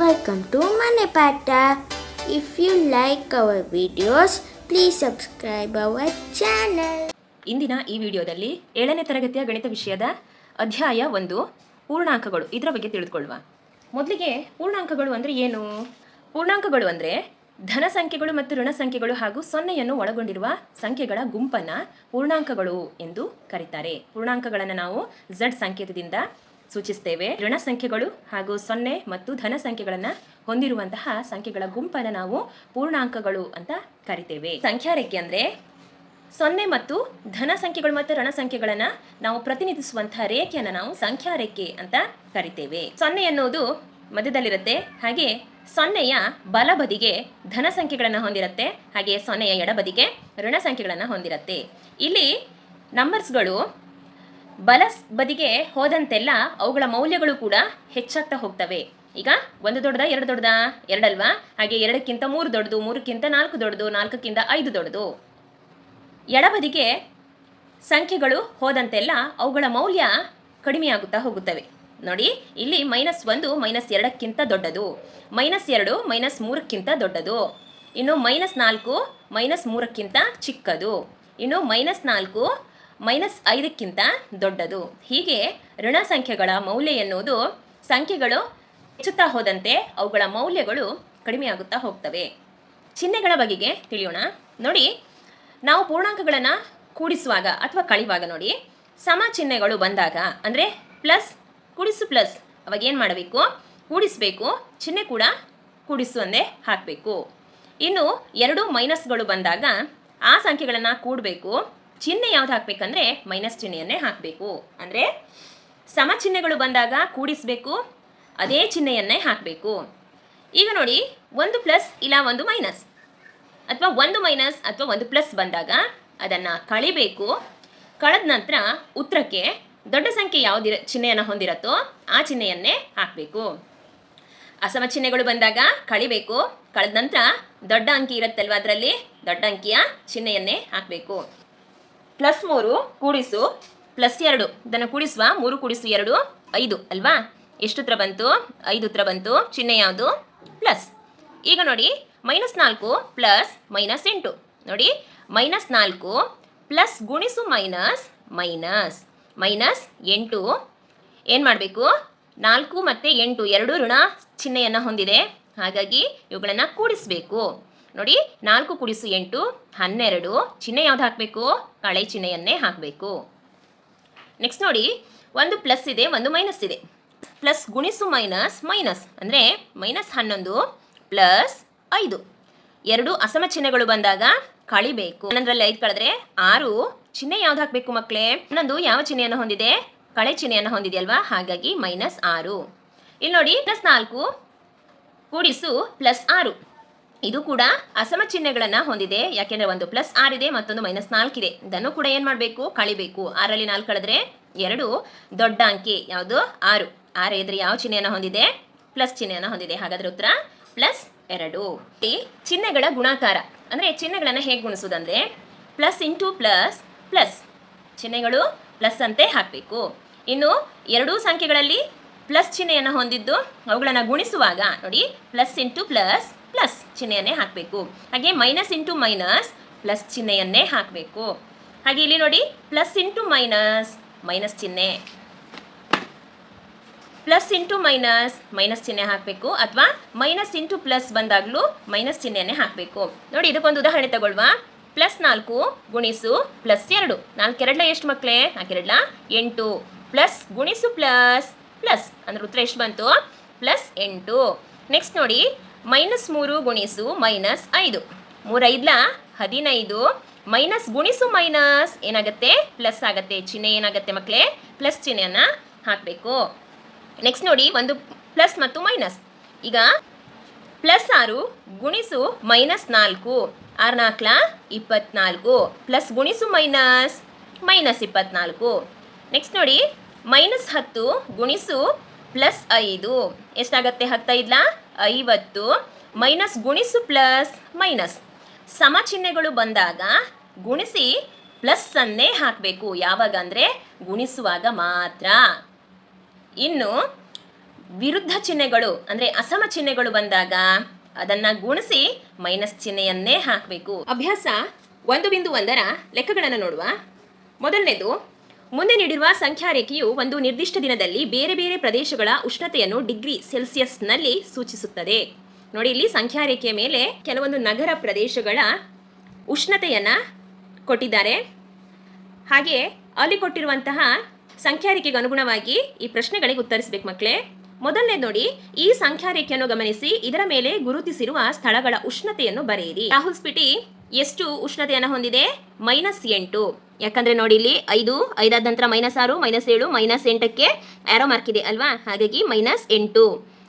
Welcome to Money Pata. If you like our videos, please subscribe our channel. ಇಂದಿನ ಈ ವಿಡಿಯೋದಲ್ಲಿ 7ನೇ ತರಗತಿಯ ಗಣಿತ ವಿಷಯದ ಅಧ್ಯಾಯ 1 ಪೂರ್ಣಾಂಕಗಳು ಇದರ ಬಗ್ಗೆ ತಿಳಿದುಕೊಳ್ಳುವ. ಮೊದಲಿಗೆ ಪೂರ್ಣಾಂಕಗಳು ಅಂದರೆ ಏನು? ಪೂರ್ಣಾಂಕಗಳು ಅಂದರೆ ಧನ ಸಂಖ್ಯೆಗಳು ಮತ್ತು ಋಣ ಸಂಖ್ಯೆಗಳು ಹಾಗೂ ಸೊನ್ನೆಯನ್ನು ಒಳಗೊಂಡಿರುವ ಸಂಖ್ಯೆಗಳ ಗುಂಪನ್ನು ಪೂರ್ಣಾಂಕಗಳು ಎಂದು ಕರೀತಾರೆ. ಪೂರ್ಣಾಂಕಗಳನ್ನು ನಾವು Z ಸಂಕೇತದಿಂದ ಸೂಚಿಸ್ತೇವೆ. ಋಣ ಸಂಖ್ಯೆಗಳು ಹಾಗೂ ಸೊನ್ನೆ ಮತ್ತು ಧನ ಸಂಖ್ಯೆಗಳನ್ನು ಹೊಂದಿರುವಂತಹ ಸಂಖ್ಯೆಗಳ ಗುಂಪನ್ನು ನಾವು ಪೂರ್ಣಾಂಕಗಳು ಅಂತ ಕರಿತೇವೆ. ಸಂಖ್ಯಾ ರೇಖೆ ಅಂದರೆ ಸೊನ್ನೆ ಮತ್ತು ಧನ ಸಂಖ್ಯೆಗಳು ಮತ್ತು ಋಣ ಸಂಖ್ಯೆಗಳನ್ನು ನಾವು ಪ್ರತಿನಿಧಿಸುವಂತಹ ರೇಖೆಯನ್ನು ನಾವು ಸಂಖ್ಯಾ ರೇಖೆ ಅಂತ ಕರಿತೇವೆ. ಸೊನ್ನೆ ಎನ್ನುವುದು ಮಧ್ಯದಲ್ಲಿರುತ್ತೆ, ಹಾಗೆ ಸೊನ್ನೆಯ ಬಲಬದಿಗೆ ಧನ ಸಂಖ್ಯೆಗಳನ್ನು ಹೊಂದಿರುತ್ತೆ, ಹಾಗೆ ಸೊನ್ನೆಯ ಎಡಬದಿಗೆ ಋಣ ಸಂಖ್ಯೆಗಳನ್ನು ಹೊಂದಿರುತ್ತೆ. ಇಲ್ಲಿ ನಂಬರ್ಸ್ಗಳು ಬಲ ಬದಿಗೆ ಹೋದಂತೆಲ್ಲ ಅವುಗಳ ಮೌಲ್ಯಗಳು ಕೂಡ ಹೆಚ್ಚಾಗ್ತಾ ಹೋಗ್ತವೆ. ಈಗ 1 ದೊಡ್ಡದ 2 ದೊಡ್ಡದ 2 ಅಲ್ವಾ, ಹಾಗೆ 2ಕ್ಕಿಂತ 3 ದೊಡ್ಡದು, 3ಕ್ಕಿಂತ 4 ದೊಡ್ಡದು, 4ಕ್ಕಿಂತ 5 ದೊಡ್ಡದು. ಎಡಬದಿಗೆ ಸಂಖ್ಯೆಗಳು ಹೋದಂತೆಲ್ಲ ಅವುಗಳ ಮೌಲ್ಯ ಕಡಿಮೆಯಾಗುತ್ತಾ ಹೋಗುತ್ತವೆ. ನೋಡಿ, ಇಲ್ಲಿ -1 -2ಕ್ಕಿಂತ ದೊಡ್ಡದು, -2 -3ಕ್ಕಿಂತ ದೊಡ್ಡದು, ಇನ್ನು -4 -3ಕ್ಕಿಂತ ಚಿಕ್ಕದು, ಇನ್ನು -4 -5ಕ್ಕಿಂತ ದೊಡ್ಡದು. ಹೀಗೆ ಋಣ ಸಂಖ್ಯೆಗಳ ಮೌಲ್ಯ ಎನ್ನುವುದು ಸಂಖ್ಯೆಗಳು ಹೆಚ್ಚುತ್ತಾ ಹೋದಂತೆ ಅವುಗಳ ಮೌಲ್ಯಗಳು ಕಡಿಮೆಯಾಗುತ್ತಾ ಹೋಗ್ತವೆ. ಚಿಹ್ನೆಗಳ ಬಗೆಗೆ ತಿಳಿಯೋಣ. ನೋಡಿ, ನಾವು ಪೂರ್ಣಾಂಕಗಳನ್ನು ಕೂಡಿಸುವಾಗ ಅಥವಾ ಕಳೆಯುವಾಗ ನೋಡಿ, ಸಮ ಚಿಹ್ನೆಗಳು ಬಂದಾಗ ಅಂದರೆ ಪ್ಲಸ್ ಕೂಡಿಸು ಪ್ಲಸ್, ಅವಾಗ ಏನು ಮಾಡಬೇಕು? ಕೂಡಿಸಬೇಕು, ಚಿಹ್ನೆ ಕೂಡ ಕೂಡಿಸುವಂದೇ ಹಾಕಬೇಕು. ಇನ್ನು 2 ಮೈನಸ್ಗಳು ಬಂದಾಗ ಆ ಸಂಖ್ಯೆಗಳನ್ನು ಕೂಡಬೇಕು, ಚಿಹ್ನೆ ಯಾವ್ದು ಹಾಕಬೇಕಂದ್ರೆ ಮೈನಸ್ ಚಿಹ್ನೆಯನ್ನೇ ಹಾಕಬೇಕು. ಅಂದರೆ ಸಮ ಚಿಹ್ನೆಗಳು ಬಂದಾಗ ಕೂಡಿಸಬೇಕು, ಅದೇ ಚಿಹ್ನೆಯನ್ನೇ ಹಾಕಬೇಕು. ಈಗ ನೋಡಿ, 1 ಪ್ಲಸ್ ಇಲ್ಲ 1 ಮೈನಸ್ ಅಥವಾ 1 ಮೈನಸ್ ಅಥವಾ 1 ಪ್ಲಸ್ ಬಂದಾಗ ಅದನ್ನು ಕಳಿಬೇಕು. ಕಳೆದ ನಂತರ ಉತ್ತರಕ್ಕೆ ದೊಡ್ಡ ಸಂಖ್ಯೆ ಯಾವ್ದು ಚಿಹ್ನೆಯನ್ನು ಹೊಂದಿರತ್ತೋ ಆ ಚಿಹ್ನೆಯನ್ನೇ ಹಾಕಬೇಕು. ಅಸಮ ಚಿಹ್ನೆಗಳು ಬಂದಾಗ ಕಳಿಬೇಕು, ಕಳೆದ ನಂತರ ದೊಡ್ಡ ಅಂಕಿ ಇರುತ್ತಲ್ವ, ಅದರಲ್ಲಿ ದೊಡ್ಡ ಅಂಕಿಯ ಚಿಹ್ನೆಯನ್ನೇ ಹಾಕಬೇಕು. +3 ಕೂಡಿಸು +2, ಇದನ್ನು ಕೂಡಿಸುವ 3 ಕೂಡಿಸು 2 5 ಅಲ್ವಾ, ಎಷ್ಟು ಉತ್ತರ ಬಂತು? 5 ಉತ್ತರ ಬಂತು. ಚಿಹ್ನೆ ಯಾವುದು? ಪ್ಲಸ್. ಈಗ ನೋಡಿ, -4 ಪ್ಲಸ್ -8, ನೋಡಿ -4 ಪ್ಲಸ್ ಗುಣಿಸು ಮೈನಸ್ ಮೈನಸ್ -8, ಏನು ಮಾಡಬೇಕು? 4 ಮತ್ತು 8 ಎರಡು ಋಣ ಚಿಹ್ನೆಯನ್ನು ಹೊಂದಿದೆ, ಹಾಗಾಗಿ ಇವುಗಳನ್ನು ಕೂಡಿಸಬೇಕು. ನೋಡಿ, 4 ಕೂಡಿಸು 8 12, ಚಿಹ್ನೆ ಯಾವ್ದು ಹಾಕಬೇಕು? ಕಳೆ ಚಿಹ್ನೆಯನ್ನೇ ಹಾಕಬೇಕು. ನೆಕ್ಸ್ಟ್ ನೋಡಿ, 1 ಪ್ಲಸ್ ಇದೆ, 1 ಮೈನಸ್ ಇದೆ. ಪ್ಲಸ್ ಗುಣಿಸು ಮೈನಸ್ ಮೈನಸ್ ಅಂದರೆ -11 ಪ್ಲಸ್ 5. ಎರಡು ಅಸಮ ಚಿಹ್ನೆಗಳು ಬಂದಾಗ ಕಳಿಬೇಕು. 11ರಲ್ಲಿ 5 ಕಳೆದ್ರೆ 6, ಚಿಹ್ನೆ ಯಾವ್ದು ಹಾಕಬೇಕು ಮಕ್ಕಳೇ? 11 ಯಾವ ಚಿಹ್ನೆಯನ್ನು ಹೊಂದಿದೆ? ಕಳೆ ಚಿಹ್ನೆಯನ್ನು ಹೊಂದಿದೆಯಲ್ವಾ, ಹಾಗಾಗಿ -6. ಇಲ್ಲಿ ನೋಡಿ, +4 ಕೂಡಿಸು +6, ಇದು ಕೂಡ ಅಸಮ ಚಿಹ್ನೆಗಳನ್ನು ಹೊಂದಿದೆ, ಯಾಕೆಂದರೆ ಒಂದು +6 ಇದೆ, ಮತ್ತೊಂದು -4 ಇದೆ. ಇದನ್ನು ಕೂಡ ಏನು ಮಾಡಬೇಕು? ಕಳಿಬೇಕು. 6ರಲ್ಲಿ 4 ಕಳೆದ್ರೆ 2, ದೊಡ್ಡ ಅಂಕಿ ಯಾವುದು? 6. 6 ಇದ್ರೆ ಯಾವ ಚಿಹ್ನೆಯನ್ನು ಹೊಂದಿದೆ? ಪ್ಲಸ್ ಚಿಹ್ನೆಯನ್ನು ಹೊಂದಿದೆ, ಹಾಗಾದರೆ ಉತ್ತರ +2. ಚಿಹ್ನೆಗಳ ಗುಣಾಕಾರ ಅಂದರೆ ಚಿಹ್ನೆಗಳನ್ನು ಹೇಗೆ ಗುಣಿಸೋದಂದರೆ ಪ್ಲಸ್ ಇಂಟು ಪ್ಲಸ್ ಪ್ಲಸ್, ಚಿಹ್ನೆಗಳು ಪ್ಲಸ್ ಅಂತೆ ಹಾಕಬೇಕು. ಇನ್ನು ಎರಡೂ ಸಂಖ್ಯೆಗಳಲ್ಲಿ ಪ್ಲಸ್ ಚಿಹ್ನೆಯನ್ನು ಹೊಂದಿದ್ದು ಅವುಗಳನ್ನು ಗುಣಿಸುವಾಗ ನೋಡಿ, ಪ್ಲಸ್ ಇಂಟು ಪ್ಲಸ್ ಪ್ಲಸ್ ಚಿಹ್ನೆಯನ್ನೇ ಹಾಕಬೇಕು. ಹಾಗೆ ಮೈನಸ್ ಇಂಟು ಮೈನಸ್ ಪ್ಲಸ್ ಚಿಹ್ನೆಯನ್ನೇ ಹಾಕಬೇಕು. ಹಾಗೆ ಇಲ್ಲಿ ನೋಡಿ, ಪ್ಲಸ್ ಇಂಟು ಮೈನಸ್ ಮೈನಸ್ ಚಿಹ್ನೆ, ಪ್ಲಸ್ ಇಂಟು ಮೈನಸ್ ಮೈನಸ್ ಚಿಹ್ನೆ ಹಾಕಬೇಕು, ಅಥವಾ ಮೈನಸ್ ಇಂಟು ಪ್ಲಸ್ ಬಂದಾಗಲೂ ಮೈನಸ್ ಚಿಹ್ನೆಯನ್ನೇ ಹಾಕಬೇಕು. ನೋಡಿ, ಇದಕ್ಕೊಂದು ಉದಾಹರಣೆ ತಗೊಳ್ಳುವ. +4 ಗುಣಿಸು +2, 4 2 ಎಷ್ಟು ಮಕ್ಕಳೇ? 4 2 8, ಪ್ಲಸ್ ಗುಣಿಸು ಪ್ಲಸ್ ಪ್ಲಸ್ ಅಂದ್ರೆ ಉತ್ತರ ಎಷ್ಟು ಬಂತು? +8. ನೆಕ್ಸ್ಟ್ ನೋಡಿ, -3 ಗುಣಿಸು -5, 3 5 15, ಮೈನಸ್ ಗುಣಿಸು ಮೈನಸ್ ಏನಾಗುತ್ತೆ? ಪ್ಲಸ್ ಆಗುತ್ತೆ. ಚಿಹ್ನೆ ಏನಾಗುತ್ತೆ ಮಕ್ಕಳೇ? ಪ್ಲಸ್ ಚಿಹ್ನೆಯನ್ನು ಹಾಕಬೇಕು. ನೆಕ್ಸ್ಟ್ ನೋಡಿ, ಒಂದು ಪ್ಲಸ್ ಮತ್ತು ಮೈನಸ್. ಈಗ +6 ಗುಣಿಸು -4, 6 4 24, ಪ್ಲಸ್ ಗುಣಿಸು ಮೈನಸ್ -24. ನೆಕ್ಸ್ಟ್ ನೋಡಿ, -10 ಗುಣಿಸು +5, ಎಷ್ಟಾಗತ್ತೆ? 10 5 50, ಮೈನಸ್ ಗುಣಿಸು ಪ್ಲಸ್ ಮೈನಸ್. ಸಮ ಚಿಹ್ನೆಗಳು ಬಂದಾಗ ಗುಣಿಸಿ ಪ್ಲಸ್ ಅನ್ನೇ ಹಾಕಬೇಕು. ಯಾವಾಗ ಅಂದರೆ ಗುಣಿಸುವಾಗ ಮಾತ್ರ. ಇನ್ನು ವಿರುದ್ಧ ಚಿಹ್ನೆಗಳು ಅಂದರೆ ಅಸಮ ಚಿಹ್ನೆಗಳು ಬಂದಾಗ ಅದನ್ನು ಗುಣಿಸಿ ಮೈನಸ್ ಚಿಹ್ನೆಯನ್ನೇ ಹಾಕಬೇಕು. ಅಭ್ಯಾಸ 1.1ರ ಲೆಕ್ಕಗಳನ್ನು ನೋಡುವ. ಮೊದಲನೇದು, ಮುಂದೆ ನೀಡಿರುವ ಸಂಖ್ಯಾ ರೇಖೆಯು ಒಂದು ನಿರ್ದಿಷ್ಟ ದಿನದಲ್ಲಿ ಬೇರೆ ಬೇರೆ ಪ್ರದೇಶಗಳ ಉಷ್ಣತೆಯನ್ನು ಡಿಗ್ರಿ ಸೆಲ್ಸಿಯಸ್ನಲ್ಲಿ ಸೂಚಿಸುತ್ತದೆ. ನೋಡಿ, ಇಲ್ಲಿ ಸಂಖ್ಯಾ ರೇಖೆಯ ಮೇಲೆ ಕೆಲವೊಂದು ನಗರ ಪ್ರದೇಶಗಳ ಉಷ್ಣತೆಯನ್ನು ಕೊಟ್ಟಿದ್ದಾರೆ. ಹಾಗೆ ಅಲ್ಲಿ ಕೊಟ್ಟಿರುವಂತಹ ಸಂಖ್ಯಾ ರೇಖೆಗೆ ಅನುಗುಣವಾಗಿ ಈ ಪ್ರಶ್ನೆಗಳಿಗೆ ಉತ್ತರಿಸಬೇಕು ಮಕ್ಕಳೇ. ಮೊದಲನೇದು ನೋಡಿ, ಈ ಸಂಖ್ಯಾ ರೇಖೆಯನ್ನು ಗಮನಿಸಿ ಇದರ ಮೇಲೆ ಗುರುತಿಸಿರುವ ಸ್ಥಳಗಳ ಉಷ್ಣತೆಯನ್ನು ಬರೆಯಿರಿ. ರಾಹುಲ್ ಸ್ಪಿಟಿ ಎಷ್ಟು ಉಷ್ಣತೆಯನ್ನು ಹೊಂದಿದೆ? -8. ಯಾಕಂದ್ರೆ ನೋಡಿ, ಇಲ್ಲಿ 5 ಆದ ನಂತರ -6 -7 -8ಕ್ಕೆ ಆರೋ ಮಾರ್ಕ್ ಇದೆ ಅಲ್ವಾ, ಹಾಗಾಗಿ -8.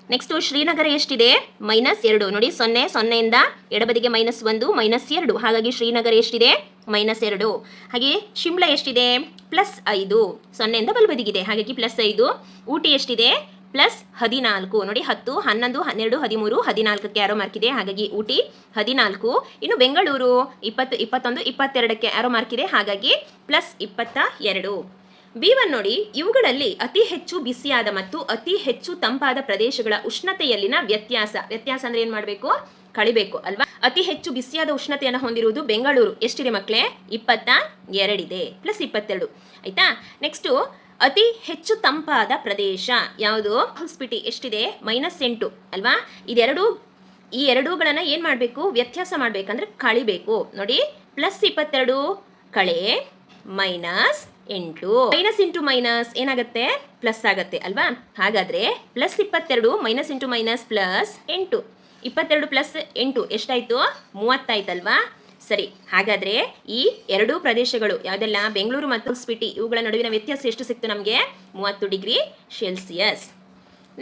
ನೆಕ್ಸ್ಟ್ ಶ್ರೀನಗರ ಎಷ್ಟಿದೆ? -2. ನೋಡಿ, 0 ಇಂದ ಎಡಬದಿಗೆ -1 -2, ಹಾಗಾಗಿ ಶ್ರೀನಗರ ಎಷ್ಟಿದೆ? -2. ಹಾಗೆ ಶಿಮ್ಲಾ ಎಷ್ಟಿದೆ? +5. 0 ಇಂದ ಬಲಬದಿಗಿದೆ, ಹಾಗಾಗಿ +5. ಊಟಿ ಎಷ್ಟಿದೆ? +14. ನೋಡಿ, 10 11 12 13 14ಕ್ಕೆ ಆರೋ ಮಾರ್ಕ್ ಇದೆ, ಹಾಗಾಗಿ ಊಟಿ 14. ಇನ್ನು ಬೆಂಗಳೂರು 20 21 22ಕ್ಕೆ ಆರೋ ಮಾರ್ಕ್ ಇದೆ, ಹಾಗಾಗಿ +22. B1 ನೋಡಿ, ಇವುಗಳಲ್ಲಿ ಅತಿ ಹೆಚ್ಚು ಬಿಸಿಯಾದ ಮತ್ತು ಅತಿ ಹೆಚ್ಚು ತಂಪಾದ ಪ್ರದೇಶಗಳ ಉಷ್ಣತೆಯಲ್ಲಿನ ವ್ಯತ್ಯಾಸ ಅಂದ್ರೆ ಏನು ಮಾಡಬೇಕು? ಕಳಿಬೇಕು ಅಲ್ವಾ. ಅತಿ ಹೆಚ್ಚು ಬಿಸಿಯಾದ ಉಷ್ಣತೆಯನ್ನು ಹೊಂದಿರುವುದು ಬೆಂಗಳೂರು. ಎಷ್ಟಿದೆ ಮಕ್ಕಳೇ? 22 ಇದೆ, +22. ಆಯ್ತಾ. ನೆಕ್ಸ್ಟು ಅತಿ ಹೆಚ್ಚು ತಂಪಾದ ಪ್ರದೇಶ ಯಾವುದು? ಸ್ಪಿಟಿ ಎಷ್ಟಿದೆ? -8 ಅಲ್ವಾ. ಈ ಎರಡೂಗಳನ್ನು ಏನು ಮಾಡಬೇಕು? ವ್ಯತ್ಯಾಸ ಮಾಡಬೇಕಂದ್ರೆ ಕಳಿಬೇಕು. ನೋಡಿ, +22 ಕಳೆ -8, ಮೈನಸ್ ಇಂಟು ಮೈನಸ್ ಏನಾಗುತ್ತೆ? ಪ್ಲಸ್ ಆಗುತ್ತೆ ಅಲ್ವಾ. ಹಾಗಾದ್ರೆ +22 - ಇಂಟು ಮೈನಸ್ +8. 22 + 8 ಎಷ್ಟಾಯ್ತು? 30 ಆಯ್ತಲ್ವಾ. ಸರಿ, ಹಾಗಾದ್ರೆ ಈ ಎರಡೂ ಪ್ರದೇಶಗಳು ಯಾವುದೆಲ್ಲ? ಬೆಂಗಳೂರು ಮತ್ತು ಸ್ಪಿಟಿ, ಇವುಗಳ ನಡುವಿನ ವ್ಯತ್ಯಾಸ ಎಷ್ಟು ಸಿಕ್ತು ನಮಗೆ? 30 ಡಿಗ್ರಿ ಸೆಲ್ಸಿಯಸ್.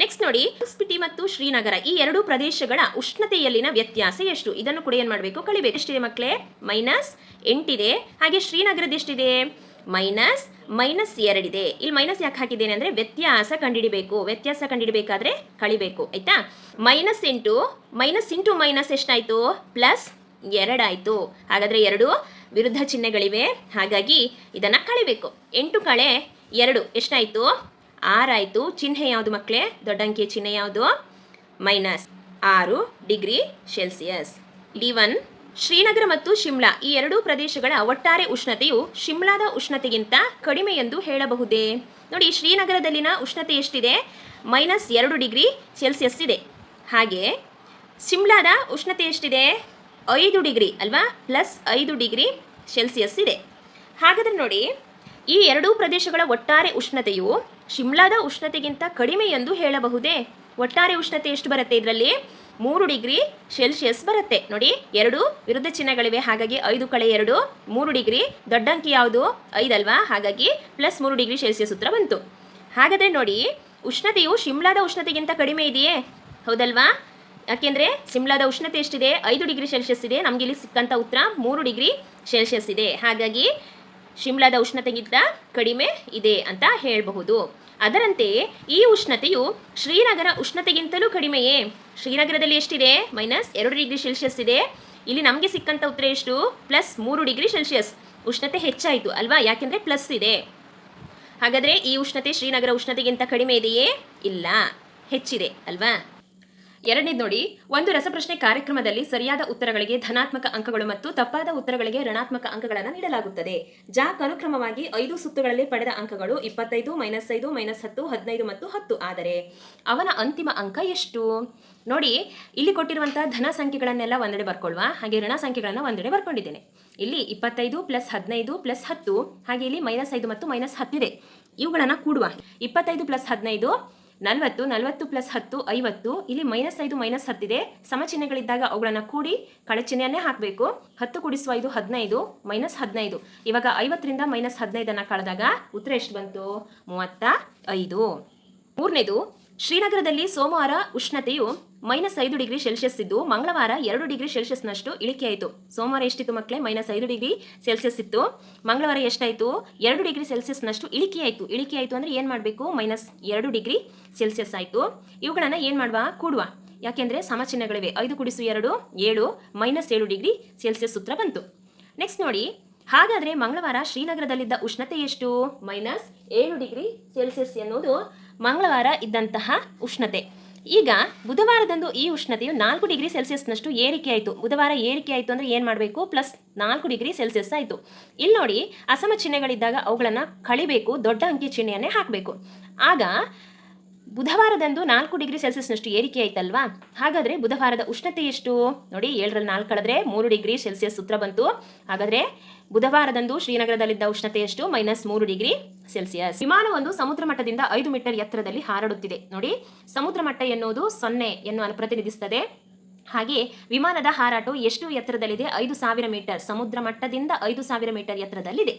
ನೆಕ್ಸ್ಟ್ ನೋಡಿ, ಸ್ಪಿಟಿ ಮತ್ತು ಶ್ರೀನಗರ ಈ ಎರಡೂ ಪ್ರದೇಶಗಳ ಉಷ್ಣತೆಯಲ್ಲಿನ ವ್ಯತ್ಯಾಸ ಎಷ್ಟು? ಇದನ್ನು ಕೂಡ ಏನು ಮಾಡಬೇಕು? ಕಳಿಬೇಕು. ಎಷ್ಟಿದೆ ಮಕ್ಕಳೇ? -8 ಇದೆ. ಹಾಗೆ ಶ್ರೀನಗರದ ಎಷ್ಟಿದೆ? -2 ಇದೆ. ಇಲ್ಲಿ ಮೈನಸ್ ಯಾಕೆ ಹಾಕಿದ್ದೇನೆ ಅಂದರೆ ವ್ಯತ್ಯಾಸ ಕಂಡುಹಿಡಿಬೇಕು. ವ್ಯತ್ಯಾಸ ಕಂಡುಹಿಡಬೇಕಾದ್ರೆ ಕಳಿಬೇಕು. ಆಯ್ತಾ. -8 ಇಂಟು ಮೈನಸ್ ಎಷ್ಟಾಯ್ತು? +2 ಆಯಿತು. ಹಾಗಾದರೆ ಎರಡು ವಿರುದ್ಧ ಚಿಹ್ನೆಗಳಿವೆ, ಹಾಗಾಗಿ ಇದನ್ನು ಕಳಿಬೇಕು. 8 - 2 ಎಷ್ಟಾಯಿತು? 6 ಆಯಿತು. ಚಿಹ್ನೆ ಯಾವುದು ಮಕ್ಕಳೇ? ದೊಡ್ಡ ಅಂಕಿಯ ಚಿಹ್ನೆ ಯಾವುದು? -6 ಡಿಗ್ರಿ ಸೆಲ್ಸಿಯಸ್. D1 ಶ್ರೀನಗರ ಮತ್ತು ಶಿಮ್ಲಾ ಈ ಎರಡೂ ಪ್ರದೇಶಗಳ ಒಟ್ಟಾರೆ ಉಷ್ಣತೆಯು ಶಿಮ್ಲಾದ ಉಷ್ಣತೆಗಿಂತ ಕಡಿಮೆ ಎಂದು ಹೇಳಬಹುದೇ? ನೋಡಿ, ಶ್ರೀನಗರದಲ್ಲಿನ ಉಷ್ಣತೆ ಎಷ್ಟಿದೆ? -2 ಡಿಗ್ರಿ ಸೆಲ್ಸಿಯಸ್ ಇದೆ. ಹಾಗೆ ಶಿಮ್ಲಾದ ಉಷ್ಣತೆ ಎಷ್ಟಿದೆ? 5 ಡಿಗ್ರಿ ಅಲ್ವಾ, +5 ಡಿಗ್ರಿ ಸೆಲ್ಸಿಯಸ್ ಇದೆ. ಹಾಗಾದರೆ ನೋಡಿ, ಈ ಎರಡೂ ಪ್ರದೇಶಗಳ ಒಟ್ಟಾರೆ ಉಷ್ಣತೆಯು ಶಿಮ್ಲಾದ ಉಷ್ಣತೆಗಿಂತ ಕಡಿಮೆ ಎಂದು ಹೇಳಬಹುದೇ? ಒಟ್ಟಾರೆ ಉಷ್ಣತೆ ಎಷ್ಟು ಬರುತ್ತೆ ಇದರಲ್ಲಿ? 3 ಡಿಗ್ರಿ ಸೆಲ್ಸಿಯಸ್ ಬರುತ್ತೆ. ನೋಡಿ, ಎರಡು ವಿರುದ್ಧ ಚಿಹ್ನೆಗಳಿವೆ, ಹಾಗಾಗಿ 5 - 2 3 ಡಿಗ್ರಿ. ದೊಡ್ಡ ಅಂಕಿ ಯಾವುದು? 5 ಅಲ್ವಾ, ಹಾಗಾಗಿ +3 ಡಿಗ್ರಿ ಸೆಲ್ಸಿಯಸ್ ಉತ್ತರ ಬಂತು. ಹಾಗಾದರೆ ನೋಡಿ, ಉಷ್ಣತೆಯು ಶಿಮ್ಲಾದ ಉಷ್ಣತೆಗಿಂತ ಕಡಿಮೆ ಇದೆಯೇ? ಹೌದಲ್ವಾ. ಯಾಕೆಂದರೆ ಶಿಮ್ಲಾದ ಉಷ್ಣತೆ ಎಷ್ಟಿದೆ? 5 ಡಿಗ್ರಿ ಸೆಲ್ಸಿಯಸ್ ಇದೆ. ನಮಗೆ ಇಲ್ಲಿ ಸಿಕ್ಕಂಥ ಉತ್ತರ 3 ಡಿಗ್ರಿ ಸೆಲ್ಸಿಯಸ್ ಇದೆ. ಹಾಗಾಗಿ ಶಿಮ್ಲಾದ ಉಷ್ಣತೆಗಿಂತ ಕಡಿಮೆ ಇದೆ ಅಂತ ಹೇಳಬಹುದು. ಅದರಂತೆಯೇ ಈ ಉಷ್ಣತೆಯು ಶ್ರೀನಗರ ಉಷ್ಣತೆಗಿಂತಲೂ ಕಡಿಮೆಯೇ? ಶ್ರೀನಗರದಲ್ಲಿ ಎಷ್ಟಿದೆ? -2 ಡಿಗ್ರಿ ಸೆಲ್ಸಿಯಸ್ ಇದೆ. ಇಲ್ಲಿ ನಮಗೆ ಸಿಕ್ಕಂಥ ಉತ್ತರ ಎಷ್ಟು? +3 ಡಿಗ್ರಿ ಸೆಲ್ಸಿಯಸ್. ಉಷ್ಣತೆ ಹೆಚ್ಚಾಯಿತು ಅಲ್ವಾ, ಯಾಕೆಂದರೆ ಪ್ಲಸ್ ಇದೆ. ಹಾಗಾದರೆ ಈ ಉಷ್ಣತೆ ಶ್ರೀನಗರ ಉಷ್ಣತೆಗಿಂತ ಕಡಿಮೆ ಇದೆಯೇ? ಇಲ್ಲ, ಹೆಚ್ಚಿದೆ ಅಲ್ವಾ. ಎರಡನೇದು ನೋಡಿ, ಒಂದು ರಸಪ್ರಶ್ನೆ ಕಾರ್ಯಕ್ರಮದಲ್ಲಿ ಸರಿಯಾದ ಉತ್ತರಗಳಿಗೆ ಧನಾತ್ಮಕ ಅಂಕಗಳು ಮತ್ತು ತಪ್ಪಾದ ಉತ್ತರಗಳಿಗೆ ಋಣಾತ್ಮಕ ಅಂಕಗಳನ್ನು ನೀಡಲಾಗುತ್ತದೆ. ಜಾಕ್ ಅನುಕ್ರಮವಾಗಿ 5 ಸುತ್ತುಗಳಲ್ಲಿ ಪಡೆದ ಅಂಕಗಳು 25, -5, -10, 15 ಮತ್ತು 10 ಆದರೆ ಅವನ ಅಂತಿಮ ಅಂಕ ಎಷ್ಟು? ನೋಡಿ, ಇಲ್ಲಿ ಕೊಟ್ಟಿರುವಂತಹ ಧನ ಸಂಖ್ಯೆಗಳನ್ನೆಲ್ಲ ಒಂದೆಡೆ ಬರ್ಕೊಳ್ಳುವ, ಹಾಗೆ ಋಣ ಸಂಖ್ಯೆಗಳನ್ನು ಒಂದೆಡೆ ಬರ್ಕೊಂಡಿದ್ದೇನೆ. ಇಲ್ಲಿ 25 + 15 + 10, ಹಾಗೆ ಇಲ್ಲಿ -5 ಮತ್ತು -10 ಇದೆ. ಇವುಗಳನ್ನು ಕೂಡುವ. 25 + 15 40, 40 + 10 50, ಇಲ್ಲಿ -5 -10 ಇದೆ. ಸಮಚಿಹ್ನೆಗಳಿದ್ದಾಗ ಅವುಗಳನ್ನು ಕೂಡಿ ಕಳೆಚಿಹ್ನೆಯನ್ನೇ ಹಾಕಬೇಕು. 10 × 5 15 -15. ಇವಾಗ 50ರಿಂದ -15 ಕಳೆದಾಗ ಉತ್ತರ ಎಷ್ಟು ಬಂತು? 35. ಮೂರನೇದು, ಶ್ರೀನಗರದಲ್ಲಿ ಸೋಮವಾರ ಉಷ್ಣತೆಯು -5 ಡಿಗ್ರಿ ಸೆಲ್ಸಿಯಸ್ ಇದ್ದು ಮಂಗಳವಾರ 2 ಡಿಗ್ರಿ ಸೆಲ್ಸಿಯಸ್ನಷ್ಟು ಇಳಿಕೆಯಾಯಿತು. ಸೋಮವಾರ ಎಷ್ಟಿತ್ತು ಮಕ್ಕಳೇ? -5 ಡಿಗ್ರಿ ಸೆಲ್ಸಿಯಸ್ ಇತ್ತು. ಮಂಗಳವಾರ ಎಷ್ಟಾಯಿತು? 2 ಡಿಗ್ರಿ ಸೆಲ್ಸಿಯಸ್ನಷ್ಟು ಇಳಿಕೆಯಾಯಿತು ಅಂದರೆ ಏನು ಮಾಡಬೇಕು? -2 ಡಿಗ್ರಿ ಸೆಲ್ಸಿಯಸ್ ಆಯಿತು. ಇವುಗಳನ್ನು ಏನು ಮಾಡುವ? ಕೂಡುವ. ಯಾಕೆಂದರೆ ಸಮಚಿಹ್ನೆಗಳಿವೆ. 5 × 2 7, -7 ಡಿಗ್ರಿ ಸೆಲ್ಸಿಯಸ್ ಉತ್ತರ ಬಂತು. ನೆಕ್ಸ್ಟ್ ನೋಡಿ, ಹಾಗಾದರೆ ಮಂಗಳವಾರ ಶ್ರೀನಗರದಲ್ಲಿದ್ದ ಉಷ್ಣತೆ ಎಷ್ಟು? -7 ಡಿಗ್ರಿ ಸೆಲ್ಸಿಯಸ್ ಎನ್ನುವುದು ಮಂಗಳವಾರ ಇದ್ದಂತಹ ಉಷ್ಣತೆ. ಈಗ ಬುಧವಾರದಂದು ಈ ಉಷ್ಣತೆಯು 4 ಡಿಗ್ರಿ ಸೆಲ್ಸಿಯಸ್ನಷ್ಟು ಏರಿಕೆ ಆಯಿತು. ಬುಧವಾರ ಏರಿಕೆ ಆಯಿತು ಅಂದರೆ ಏನು ಮಾಡಬೇಕು? +4 ಡಿಗ್ರಿ ಸೆಲ್ಸಿಯಸ್ ಆಯಿತು. ಇಲ್ಲಿ ನೋಡಿ, ಅಸಮ ಚಿಹ್ನೆಗಳಿದ್ದಾಗ ಅವುಗಳನ್ನು ಕಳಿಬೇಕು, ದೊಡ್ಡ ಅಂಕಿ ಚಿಹ್ನೆಯನ್ನೇ ಹಾಕಬೇಕು. ಆಗ ಬುಧವಾರದಂದು 4 ಡಿಗ್ರಿ ಸೆಲ್ಸಿಯಸ್ನಷ್ಟು ಏರಿಕೆ ಆಯ್ತಲ್ವಾ? ಹಾಗಾದರೆ ಬುಧವಾರದ ಉಷ್ಣತೆ ಎಷ್ಟು? ನೋಡಿ, 7ರಲ್ಲಿ 4 ಕಳೆದ್ರೆ 3 ಡಿಗ್ರಿ ಸೆಲ್ಸಿಯಸ್ ಉತ್ತರ ಬಂತು. ಹಾಗಾದರೆ ಬುಧವಾರದಂದು ಶ್ರೀನಗರದಲ್ಲಿದ್ದ ಉಷ್ಣತೆ ಎಷ್ಟು? -3 ಡಿಗ್ರಿ ಸೆಲ್ಸಿಯಸ್. ವಿಮಾನವೊಂದು ಸಮುದ್ರ ಮಟ್ಟದಿಂದ 5 ಮೀಟರ್ ಎತ್ತರದಲ್ಲಿ ಹಾರಾಡುತ್ತಿದೆ. ನೋಡಿ, ಸಮುದ್ರ ಮಟ್ಟ ಎನ್ನುವುದು 0 ಎನ್ನುವನ್ನು ಪ್ರತಿನಿಧಿಸುತ್ತದೆ. ಹಾಗೆ ವಿಮಾನದ ಹಾರಾಟವು ಎಷ್ಟು ಎತ್ತರದಲ್ಲಿದೆ? 5000 ಮೀಟರ್. ಸಮುದ್ರ ಮಟ್ಟದಿಂದ 5000 ಮೀಟರ್ ಎತ್ತರದಲ್ಲಿದೆ.